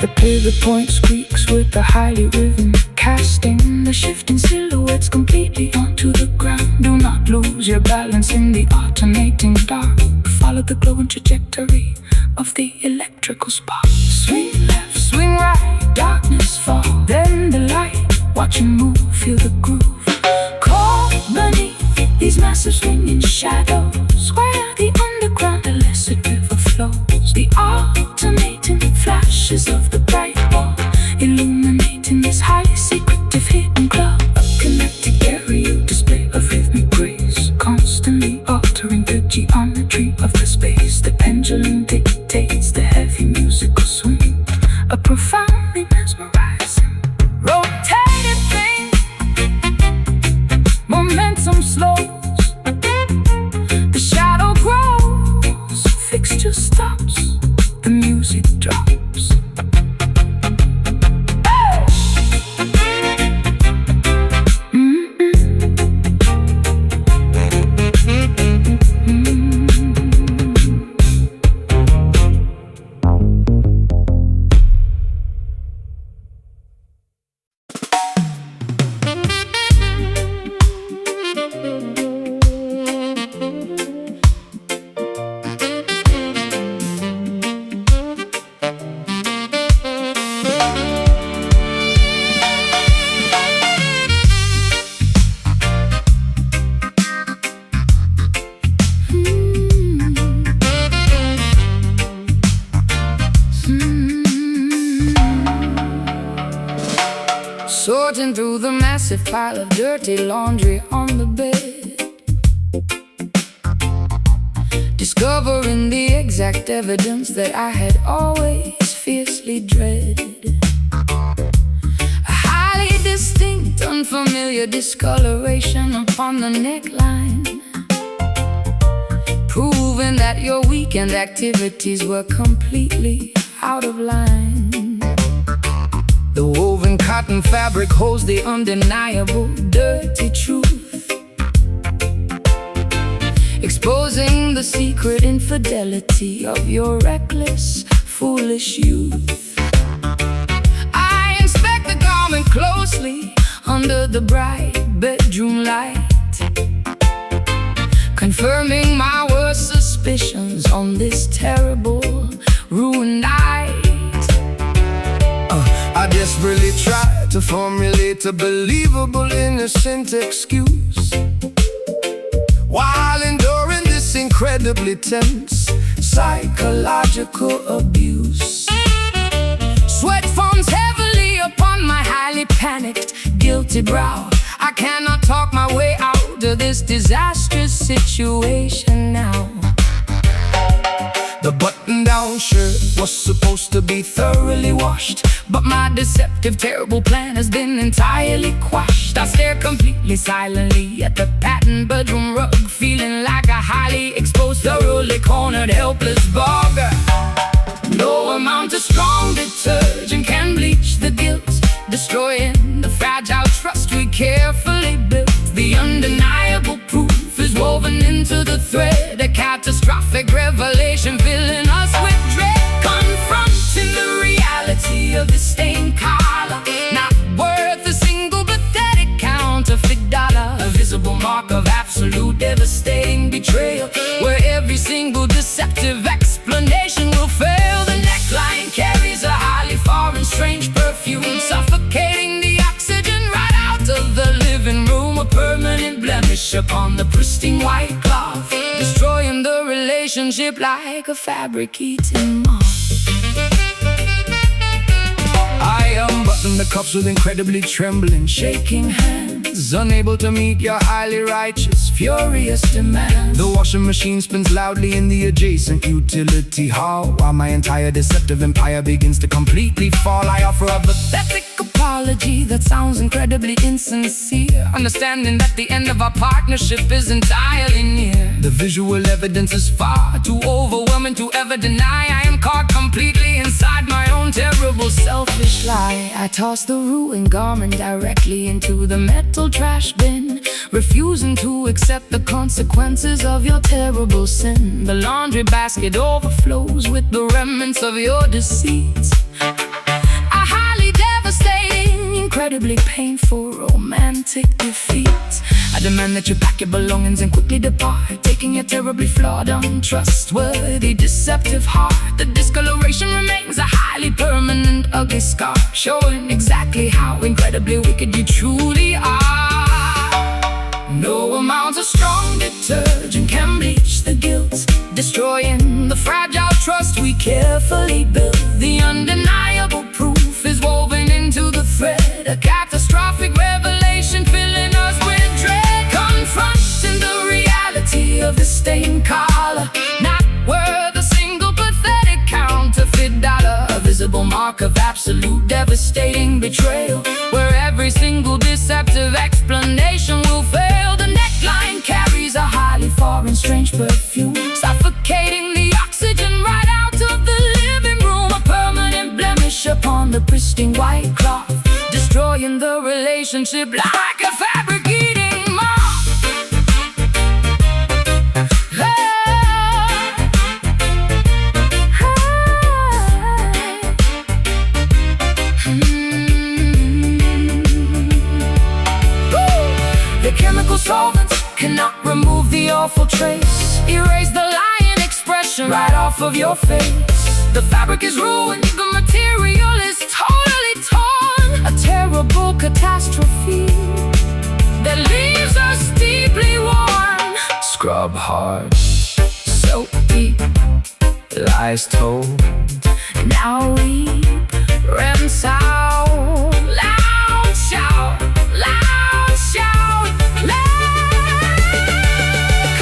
The pivot point squeaks with the highly rhythm, casting the shifting silhouettes completely onto the ground. Do not lose your balance in the alternating dark. Follow the glowing trajectory of the electrical spark. Swing left, swing right, darkness fall, then the light. Watch and move, feel the groove. Caught beneath these massive swinging shadows, where the underground illicit river flows. The alternating flashes of the bright bulb illuminating this highly secretive hidden club. A kinetic aerial display of rhythmic grace, constantly altering the geometry of the space. The pendulum dictates the heavy musical swing, a profoundly mesmerizing, rotating thing. Momentum slows, the shadow grows, fixture stops, the music drops. Sorting through the massive pile of dirty laundry on the bed, discovering the exact evidence that I had always fiercely dreaded. A highly distinct, unfamiliar discoloration upon the neckline, proving that your weekend activities were completely out of line. The woven cotton fabric holds the undeniable dirty truth, exposing the secret infidelity of your reckless, foolish youth. I inspect the garment closely under the bright bedroom light, confirming my worst suspicions on this terrible, ruined night. I desperately try to formulate a believable, innocent excuse, while enduring this incredibly tense psychological abuse. Sweat forms heavily upon my highly panicked, guilty brow. I cannot talk my way out to this disastrous situation now. The button-down shirt was supposed to be thoroughly washed, but my deceptive, terrible plan has been entirely quashed. I stare completely silently at the patterned bedroom rug, feeling like a highly exposed, thoroughly cornered, helpless bug. No amount of strong detergent can bleach the guilt, destroying the fragile trust we carefully built. The undeniable proof is woven into the thread, a catastrophic revelation filling us with dread. Confronting the reality of the stained collar, not worth a single pathetic counterfeit dollar. A visible mark of absolute devastating betrayal, where every single deceptive explanation will fail. The neckline carries a highly foreign, strange perfume, suffocating the oxygen right out of the living room. A permanent blemish upon the pristine white cloth, destroying the relationship like a fabric-eating moth. I unbuttoned the cuffs with incredibly trembling, shaking hands, unable to meet your highly righteous, furious demand. The washing machine spins loudly in the adjacent utility hall, while my entire deceptive empire begins to completely fall. I offer a pathetic apology that sounds incredibly insincere, understanding that the end of our partnership is entirely near. The visual evidence is far too overwhelming to ever deny. I am caught completely inside my own terrible, selfish lie. I toss the ruined garment directly into the metal trash bin, refusing to accept the consequences of your terrible sin. The laundry basket overflows with the remnants of your deceits. A highly devastating, incredibly painful, romantic defeat. I demand that you pack your belongings and quickly depart, taking your terribly flawed, untrustworthy, deceptive heart. The discoloration remains a highly permanent, ugly scar, showing exactly how incredibly wicked you truly are. No amount of strong detergent can bleach the guilt, destroying the fragile trust we carefully built. The undeniable proof is woven into the thread, a catastrophic revelation filling us with dread. Confronting the reality of the stained collar, not worth a single pathetic counterfeit dollar. A visible mark of absolute devastating betrayal, where every single deceptive explanation will fail. The neckline carries a highly foreign, strange perfume, suffocating the oxygen right out of the living room. A permanent blemish upon the pristine white cloth, destroying the relationship like a fabric-eating moth. The chemical solvents cannot remove the awful trace, erase the lying expression right off of your face. The fabric is ruined, the material is totally torn, a terrible catastrophe that leaves us deeply worn. Scrub hard, soap deep, lies told. Now weep, rinse out, loud shout, loud shout, loud.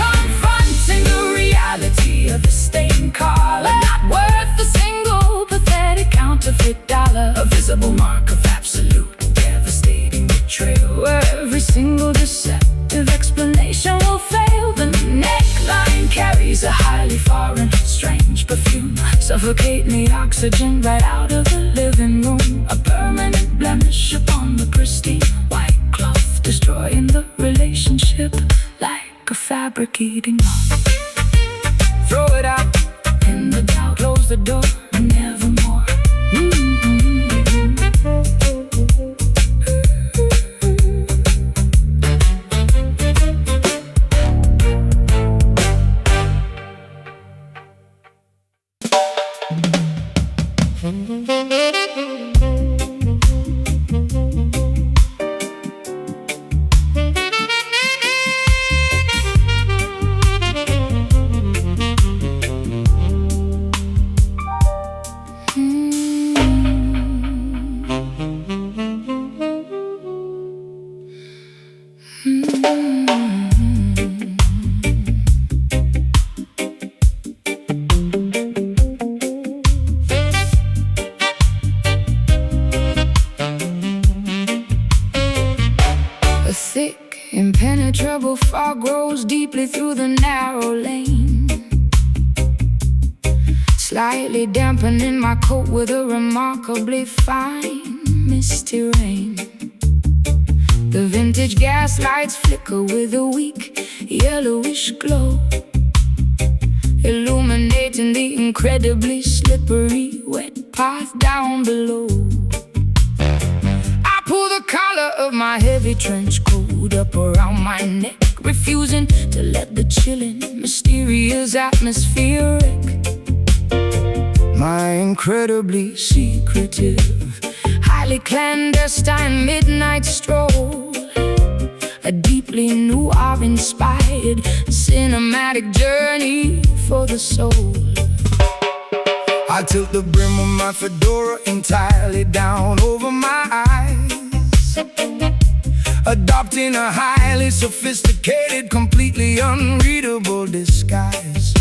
Confronting the reality of the stained collar, not worth a single pathetic counterfeit dollar. A visible mark of absolute devastating betrayal, where every single deceptive explanation will fail. The neckline carries a highly foreign, strange perfume, suffocating the oxygen right out of the living room. A permanent blemish upon the pristine white cloth, destroying the relationship like a fabric-eating moth. throw it out In the doubt, close the door, nevermore. grows deeply through the narrow lane, slightly dampening my coat with a remarkably fine misty rain. The vintage gas lights flicker with a weak yellowish glow, illuminating the incredibly slippery wet path down below. I pull the collar of my heavy trench coat up around my neck, refusing to let the chilling, mysterious atmosphere wreck my incredibly secretive, highly clandestine midnight stroll. A deeply new, awe-inspired cinematic journey for the soul. I tilt the brim of my fedora entirely down over my eyes, adopting a highly sophisticated, completely unreadable disguise.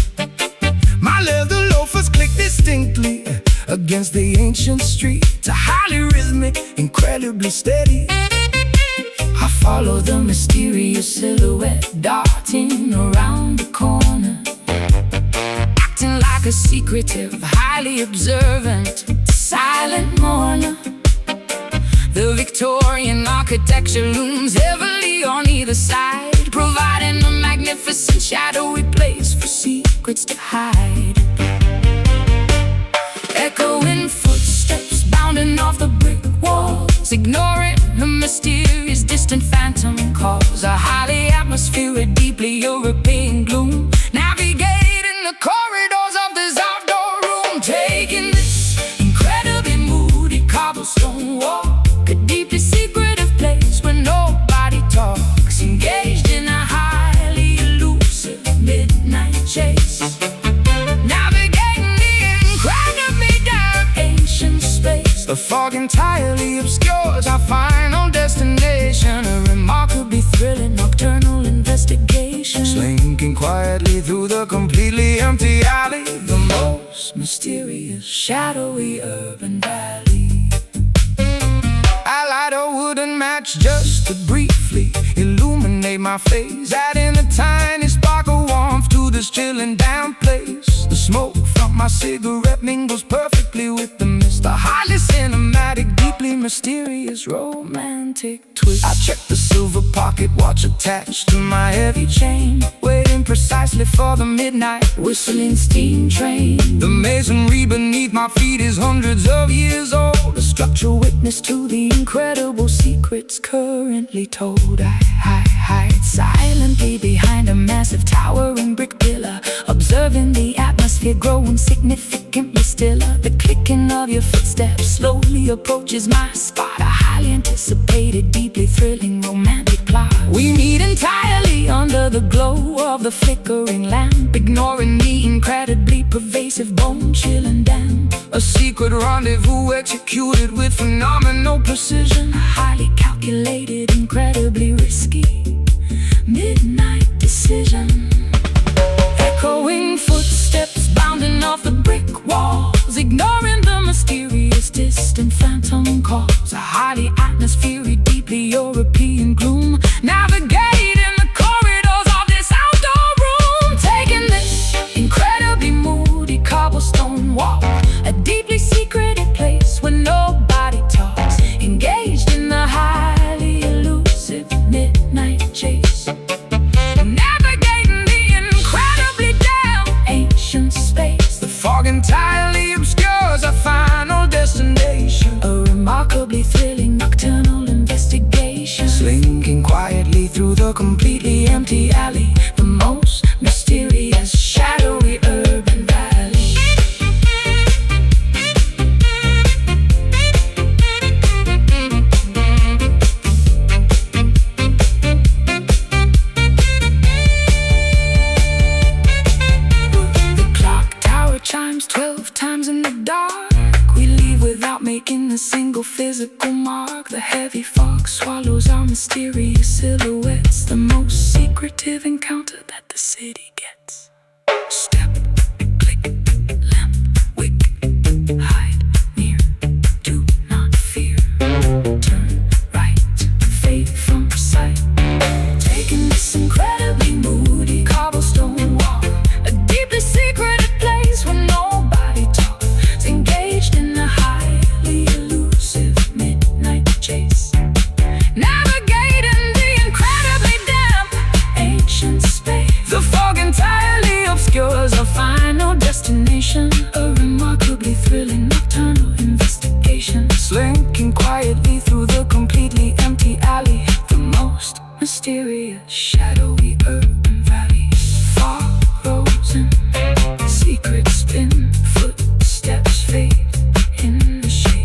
My leather loafers click distinctly against the ancient street, a highly rhythmic, incredibly steady. I follow the mysterious silhouette darting around the corner, acting like a secretive, highly observant, silent mourner. The Victorian architecture looms heavily on either side, providing a magnificent shadowy place for secrets to hide. Echoing footsteps bounding off the brick walls, ignoring the mysterious distant phantom calls. A highly atmospheric, deeply European gloom, navigating the corridors of this outdoor room, taking this incredibly moody cobblestone walk, a deeply secretive place where nobody talks, engaged in a highly elusive midnight chase, navigating the incredibly dark ancient space. The fog entirely obscures our final destination, a remarkably thrilling nocturnal investigation, slinking quietly through the completely empty alley, the most mysterious, shadowy urban valley. I light a wooden match just to briefly illuminate my face, adding a tiny spark of warmth to this chilling damp place. The smoke from my cigarette mingles perfectly with the mist, a highly cinematic, deeply mysterious, romantic twist. I check the silver pocket watch attached to my heavy chain, waiting precisely for the midnight whistling steam train. The masonry beneath my feet is hundreds of years old, a structural witness to the incredible secrets currently told. I hide silently behind a massive towering brick pillar, observing the atmosphere growing significantly stiller. The clicking of your footsteps slowly approaches my spot, a highly anticipated, deeply thrilling, romantic plot. We meet entirely under the glow of the flickering lamp, ignoring the incredibly pervasive, bone-chilling damp. A secret rendezvous executed with phenomenal precision, highly calculated, incredibly risky midnight decision. Echoing footsteps bounding off the brick walls, ignoring the mysterious distant phantom calls. A highly atmospheric, deeply European gloom, navigating the corridors of this outdoor room, taking this incredibly moody cobblestone walk, a deeply secretive place where nobody talks, engaged in the highly elusive midnight chase, navigating the incredibly damp ancient space. The fog entirely obscures our final destination, a remarkably thrilling nocturnal investigation, slinking quietly through the completely empty alley, the most mysterious, shadowy urban valley. Chimes 12 times in the dark. We leave without making a single physical mark. The heavy fog swallows our mysterious silhouettes, the most secretive encounter that the city gets. Step, click, lamp, wick, hide, near, do not fear. Turn right, fade from sight, taking this incredibly moody cobblestone walk, a deeply secreted place where nobody talks, engaged in a highly elusive midnight chase, navigating the incredibly damp ancient space. The fog entirely obscures our final destination, a remarkably thrilling nocturnal investigation, slinking quietly through the completely empty alley, the most mysterious, shadowy urban valley. Far-frozen secrets spin, footsteps fade in the shade.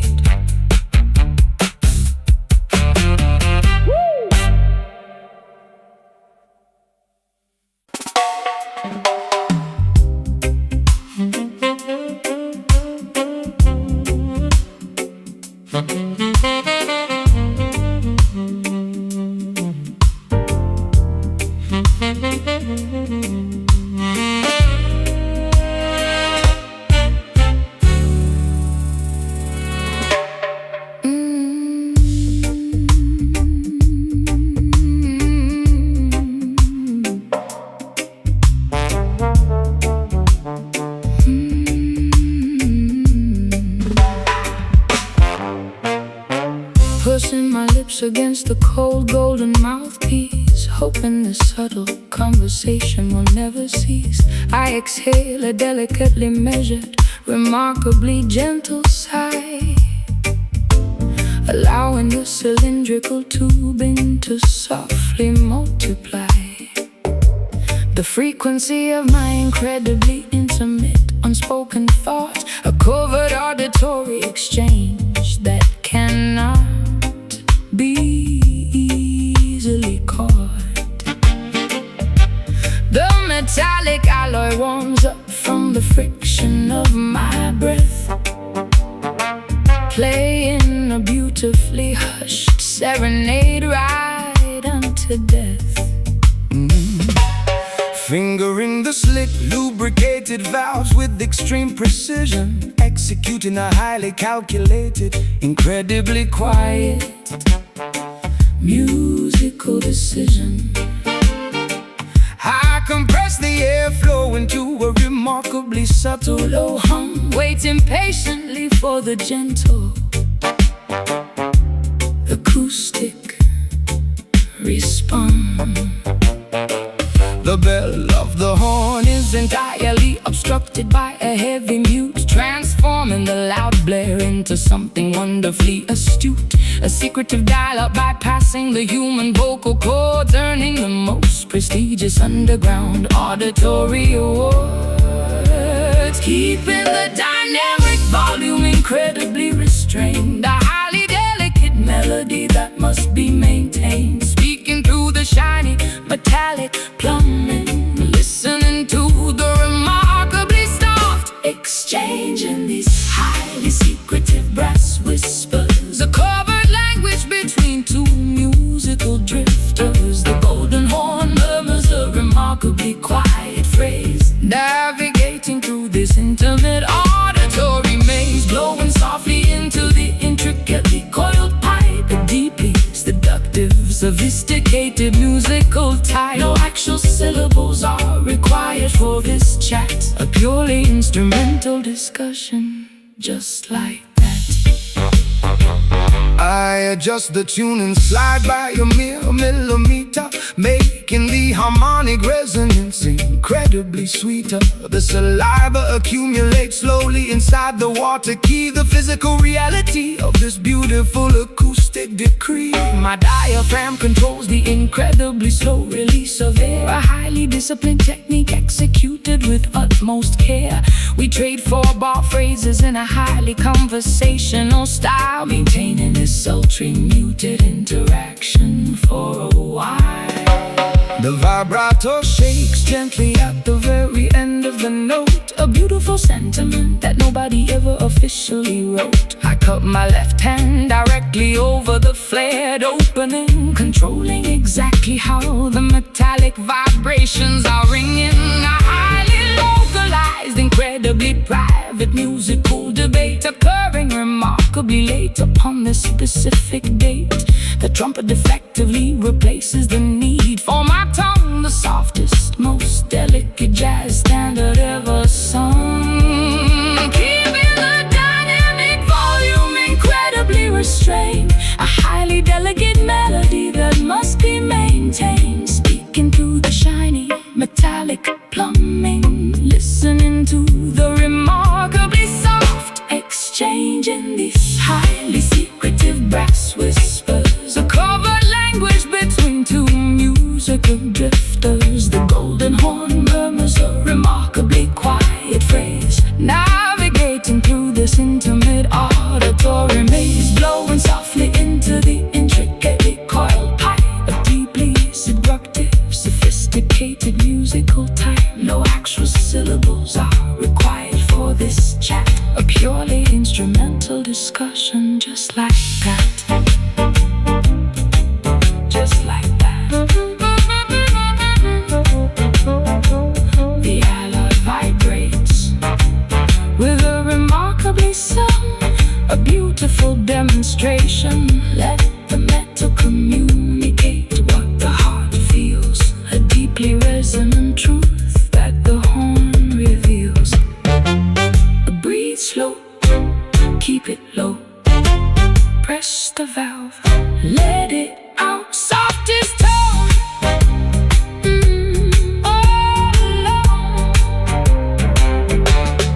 Pushing my lips against the cold golden mouthpiece, hoping the subtle conversation will never cease. I exhale a delicately measured, remarkably gentle sigh, allowing the cylindrical tubing to softly multiply. The frequency of my incredibly intimate, unspoken thoughts, a covert auditory exchange that cannot be easily caught. The metallic alloy warms up from the friction of my breath, playing a beautifully hushed serenade right unto death. Fingering the slick, lubricated valves with extreme precision, executing a highly calculated, incredibly quiet musical decision. I compress the airflow into a remarkably subtle low hum, Waiting patiently for the gentle acoustic response. The bell of the horn is entirely obstructed by a heavy mute, transforming the loud blare into something wonderfully astute. A secretive dial-up bypassing the human vocal cords, earning the most prestigious underground auditory awards, keeping the dynamic volume incredibly restrained. A highly delicate melody that must be maintained, speaking through the shiny metallic plumbing, listening to the remarkably soft exchange in these highly secretive brass whispers, a covert language between two musical drifters. The golden horn murmurs a remarkably quiet phrase, navigating through this intimate auditory maze, blowing softly into the intricately coiled pipe, a deeply seductive, sophisticated musical type. No actual syllables are required for this chat, a purely instrumental discussion, just like that. I adjust the tune and slide by a mere millimeter, making the harmonic resonance incredibly sweeter. The saliva accumulates slowly inside the water key, the physical reality of this beautiful acoustic decree. My diaphragm controls the incredibly slow release of air, a highly disciplined technique executed with utmost care. We trade four-bar phrases in a highly conversational style, maintaining this sultry muted interaction for a while. The vibrato shakes gently at the very end of the note, a beautiful sentiment that nobody ever officially wrote. I cut my left hand directly over the flared opening, controlling exactly how the metallic vibrations are ringing. A highly localized, incredibly private musical debate, occurring remarkably late upon this specific date. The trumpet effectively replaces the need for my tongue, the softest record jazz standard ever sung. Keeping the dynamic volume incredibly restrained, a highly delicate melody that must be maintained. Speaking through the shiny metallic plumbing, listening to the remarkably soft exchange in these highly secretive brass whispers, a covert language between two musical drifters. The golden horn murmurs a remarkably quiet phrase, navigating through this intimate auditory maze, blowing softly into the intricately coiled pipe, a deeply seductive, sophisticated musical type. No actual syllables are required for this chat, a purely instrumental discussion, just like that. Just like that. The alloy vibrates with a remarkably sung, a beautiful demonstration. Let the metal communicate what the heart feels, a deeply resonant truth that the horn reveals. Breathe slow, keep it low, press the valve, let it out, softest tone, all alone.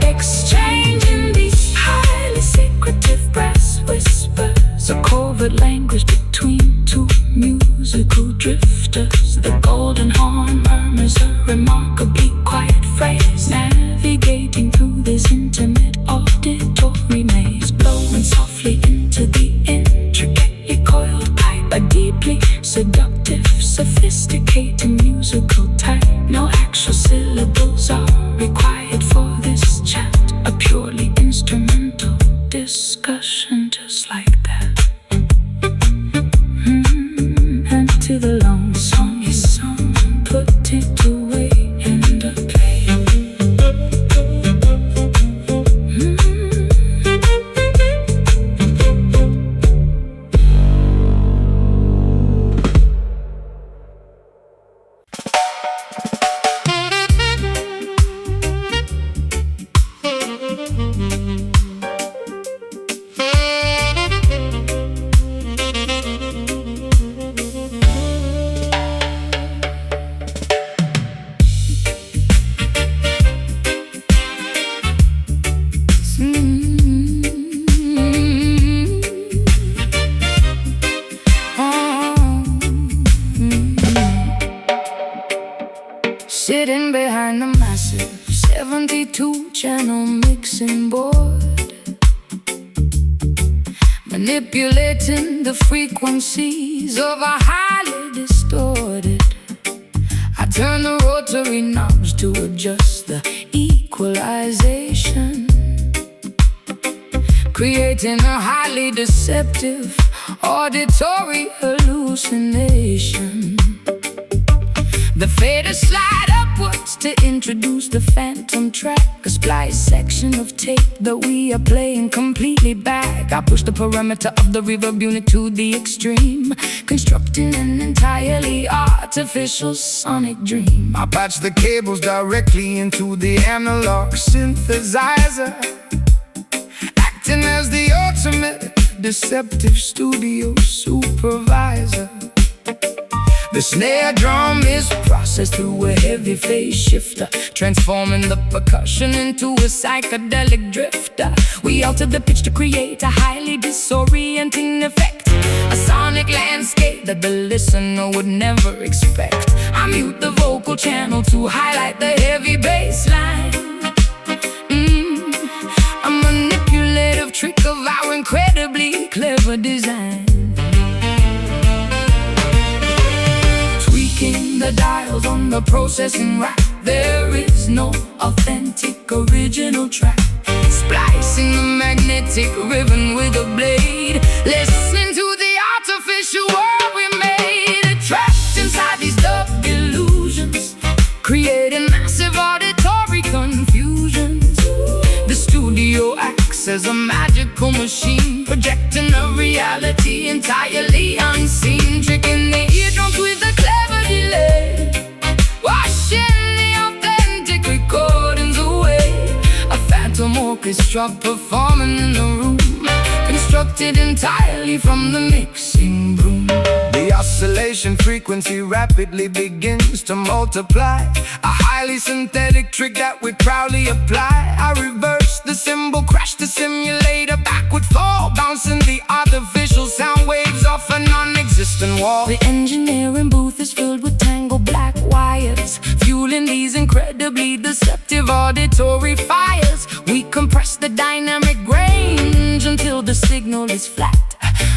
Exchanging these highly secretive brass whispers, a covert language between two musical drifters. The golden horn murmurs a remarkably quiet phrase, navigating through this intimate auditory maze, blowing softly into the intricately coiled pipe, a deeply seductive, sophisticated musical type. No actual syllables are required for this chat, a purely instrumental discussion, just like that. And to the long song is sung, put it away and a play. Sitting behind the massive 72-channel mixing board, manipulating the frequencies of a highly distorted. I turn the rotary knobs to adjust the equalization, creating a highly deceptive auditory hallucination. The faders slide upwards to introduce the phantom track, a splice section of tape that we are playing completely back. I push the parameter of the reverb unit to the extreme, constructing an entirely artificial sonic dream. I patch the cables directly into the analog synthesizer, acting as the ultimate deceptive studio supervisor. The snare drum is processed through a heavy phase shifter, transforming the percussion into a psychedelic drifter. We alter the pitch to create a highly disorienting effect, a sonic landscape that the listener would never expect. I mute the vocal channel to highlight the heavy bass line, a manipulative trick of our incredibly clever design. The dials on the processing rack, there is no authentic original track. Splicing the magnetic ribbon with a blade, listening to the artificial world we made, trapped inside these dub illusions, creating massive auditory confusions. The studio acts as a magical machine, projecting a reality entirely unseen, tricking the eardrums with a clever delay, washing the authentic orchestra performing in the room, constructed entirely from the mixing broom. The oscillation frequency rapidly begins to multiply, a highly synthetic trick that we proudly apply. I reverse the cymbal, crash the simulator, backward fall, bouncing the artificial sound waves off a non-existent wall. The engineering booth is filled with tangled black wires, fueling these incredibly deceptive auditory fires. We compress the dynamic range until the signal is flat,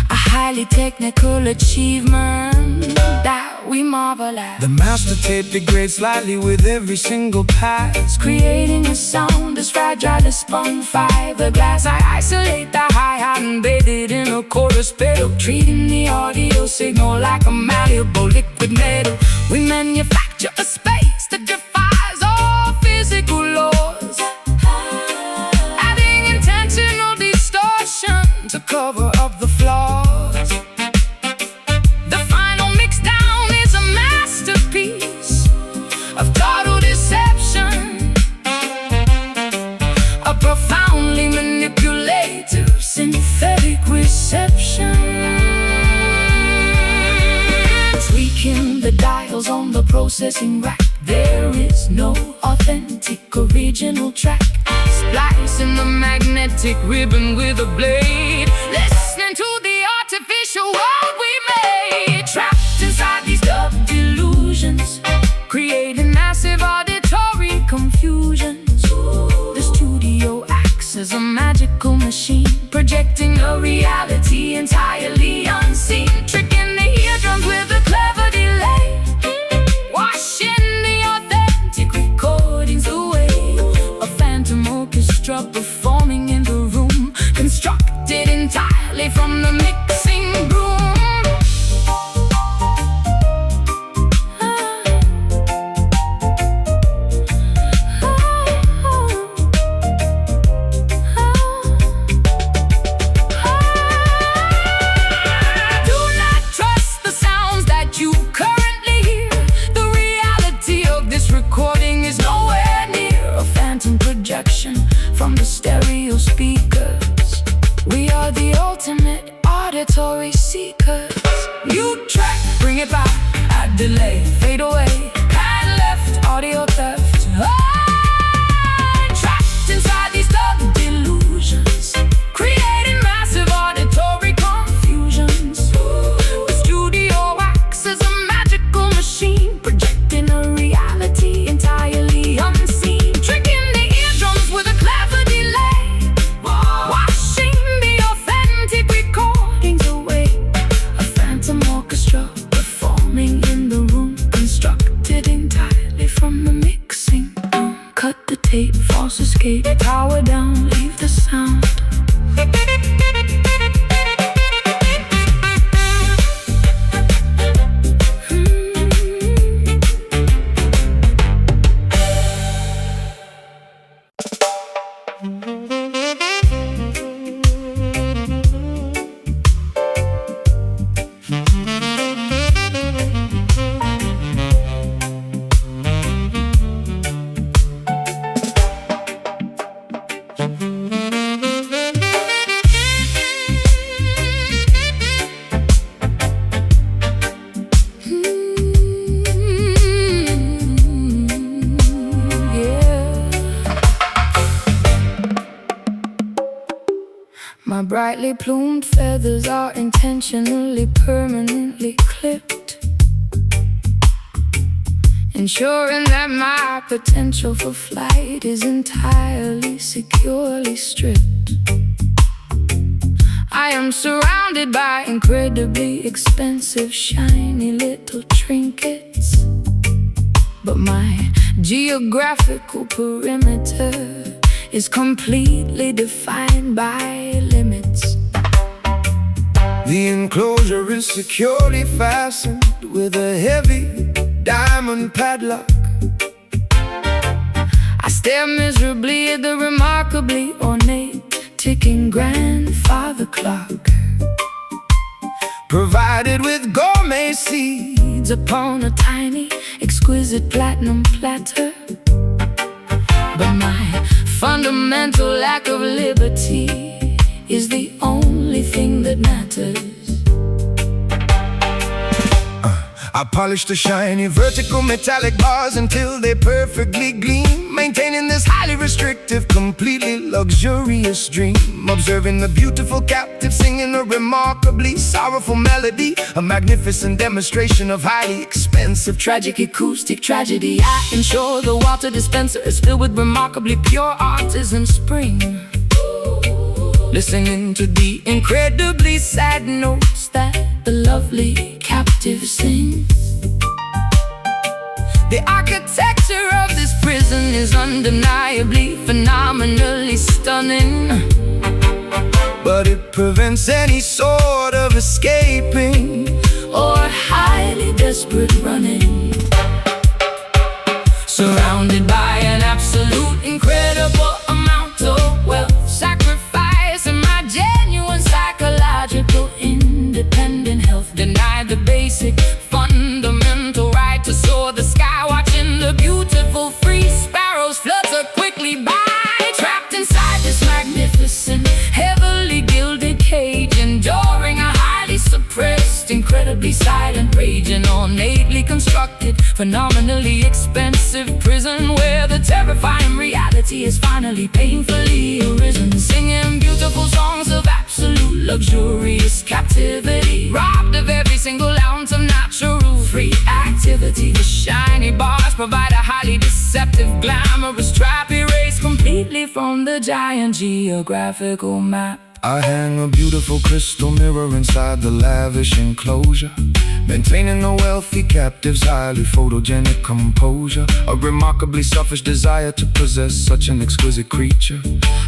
a highly technical achievement that we marvel at. The master tape degrades slightly with every single pass, creating a sound as fragile as spun fiberglass. I isolate the hi-hat and bathe it in a chorus pedal, treating the audio signal like a malleable liquid metal. We manufacture a space that defies all physical laws, adding intentional distortion to cover up the flaws. The final mix down is a masterpiece of total deception, a profoundly manipulative synthetic reception. Tweaking the dials on the processing rack, there is no authentic original track. Splicing the magnetic ribbon with a blade, listening to the artificial world we made. Trapped inside these dub delusions, creating massive auditory confusions. The studio acts as a magical machine, projecting a reality entirely unseen, tricking the eardrums with a clever delay, washing the authentic recordings away. A phantom orchestra performing in the room, constructed entirely from the mixing broom. Do not trust the sounds that you currently hear. The reality of this recording is nowhere near a phantom projection from the stereo speakers. We are the ultimate auditory seekers. Mute track, bring it back, add delay, fade away, pan left, audio theft. Trapped inside these dub delusions, creating massive auditory confusions. The studio acts as a magical machine, projecting a reality entirely unseen, tricking the eardrums with a clever delay, washing the authentic recordings away. A phantom orchestra performing in the room, constructed entirely from the mixing room. Cut the tape, false escape, power down, leave the sound. My brightly plumed feathers are intentionally, permanently clipped, ensuring that my potential for flight is entirely, securely stripped. I am surrounded by incredibly expensive, shiny little trinkets, but my geographical perimeter is completely defined by limits. The enclosure is securely fastened with a heavy diamond padlock. I stare miserably at the remarkably ornate ticking grandfather clock, provided with gourmet seeds upon a tiny, exquisite platinum platter. But my Fundamental lack of liberty is the only thing that matters. I polish the shiny vertical metallic bars until they perfectly gleam, maintaining this highly restrictive, completely luxurious dream. Observing the beautiful captive singing a remarkably sorrowful melody, a magnificent demonstration of highly expensive tragic acoustic tragedy. I ensure the water dispenser is filled with remarkably pure artisan spring, listening to the incredibly sad notes that the lovely captive sings. The architecture of this prison is undeniably phenomenally stunning, but it prevents any sort of escaping or highly desperate running. Surrounded by an absolute incredible amount of wealth, sacrifice, and my genuine psychological independent health, denied the basic fundamental right to soar the sky, watching the beautiful free sparrows flutter quickly by, trapped inside this magnificent, heavily gilded cage, enduring a highly suppressed, incredibly silent rage. An ornately constructed, phenomenally expensive prison where the terrifying reality is finally painfully arisen, singing beautiful songs of absolute luxurious captivity, robbed of every single ounce of natural free activity. The shiny bars provide a highly deceptive, glamorous trap, erased completely from the giant geographical map. I hang a beautiful crystal mirror inside the lavish enclosure, maintaining a wealthy captive's highly photogenic composure, a remarkably selfish desire to possess such an exquisite creature,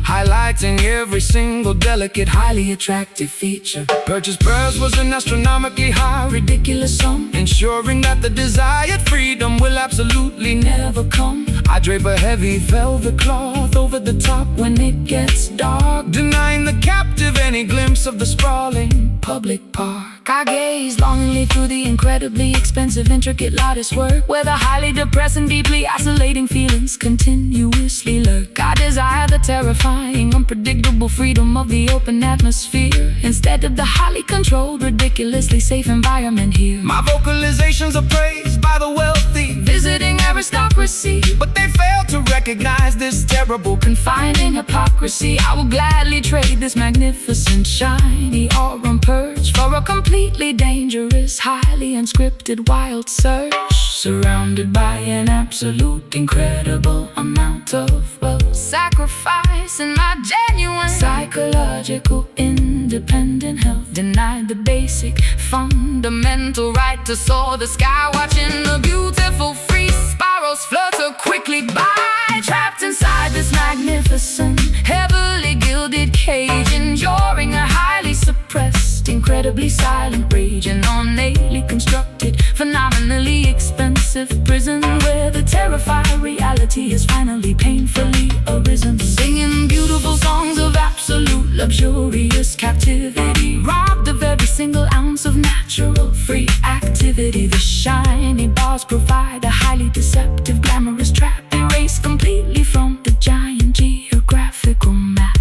highlighting every single delicate, highly attractive feature. Purchase price was an astronomically high, ridiculous sum, ensuring that the desired freedom will absolutely never come. I drape a heavy velvet cloth over the top when it gets dark, denying the captive any glimpse of the sprawling public park. I gaze longingly through the incredibly expensive, intricate lattice work, where the highly depressing, deeply isolating feelings continuously lurk. I desire the terrifying, unpredictable freedom of the open atmosphere, instead of the highly controlled, ridiculously safe environment here. My vocalizations are praised by the wealthy, visiting aristocracy, but they fail to recognize this terrible, confining hypocrisy. I will gladly trade this magnificent, shiny aurum perch for a completely dangerous, highly unscripted, wild search, surrounded by an absolute incredible amount of wealth, sacrifice, and my genuine psychological independent health, denied the basic fundamental right to soar the sky, watching the beautiful free sparrows flutter quickly by, trapped inside this magnificent, heavily gilded cage, enduring a highly suppressed, incredibly silent rage. An ornately constructed, phenomenally expensive prison where the terrifying reality is finally painfully arisen, singing beautiful songs of absolute luxurious captivity, robbed of every single ounce of natural free activity. The shiny bars provide a highly deceptive, glamorous trap, erased completely from the giant geographical map.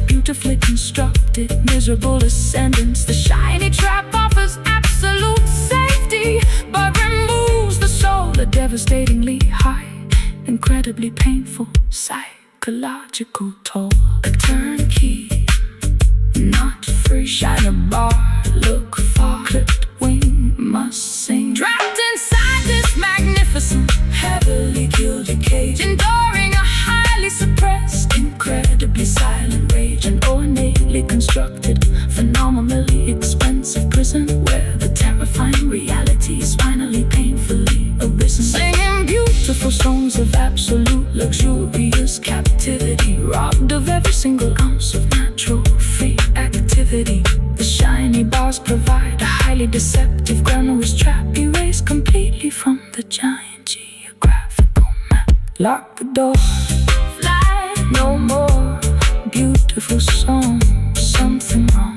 Beautifully constructed, miserable ascendance. The shiny trap offers absolute safety, but removes the soul, a devastatingly high, incredibly painful psychological toll. A turnkey, not free, shiner bar, look far, clipped wing must sing, trapped inside this magnificent, heavily gilded cage, enduring a highly suppressed, incredibly silent rage. An ornately constructed, phenomenally expensive prison where the terrifying reality is finally painfully arisen, singing beautiful songs of absolute luxurious captivity, robbed of every single ounce of natural free activity. The shiny bars provide a highly highly deceptive. Grammar trap erased completely from the giant geographical map. Lock the door, fly no more. Beautiful song, something wrong.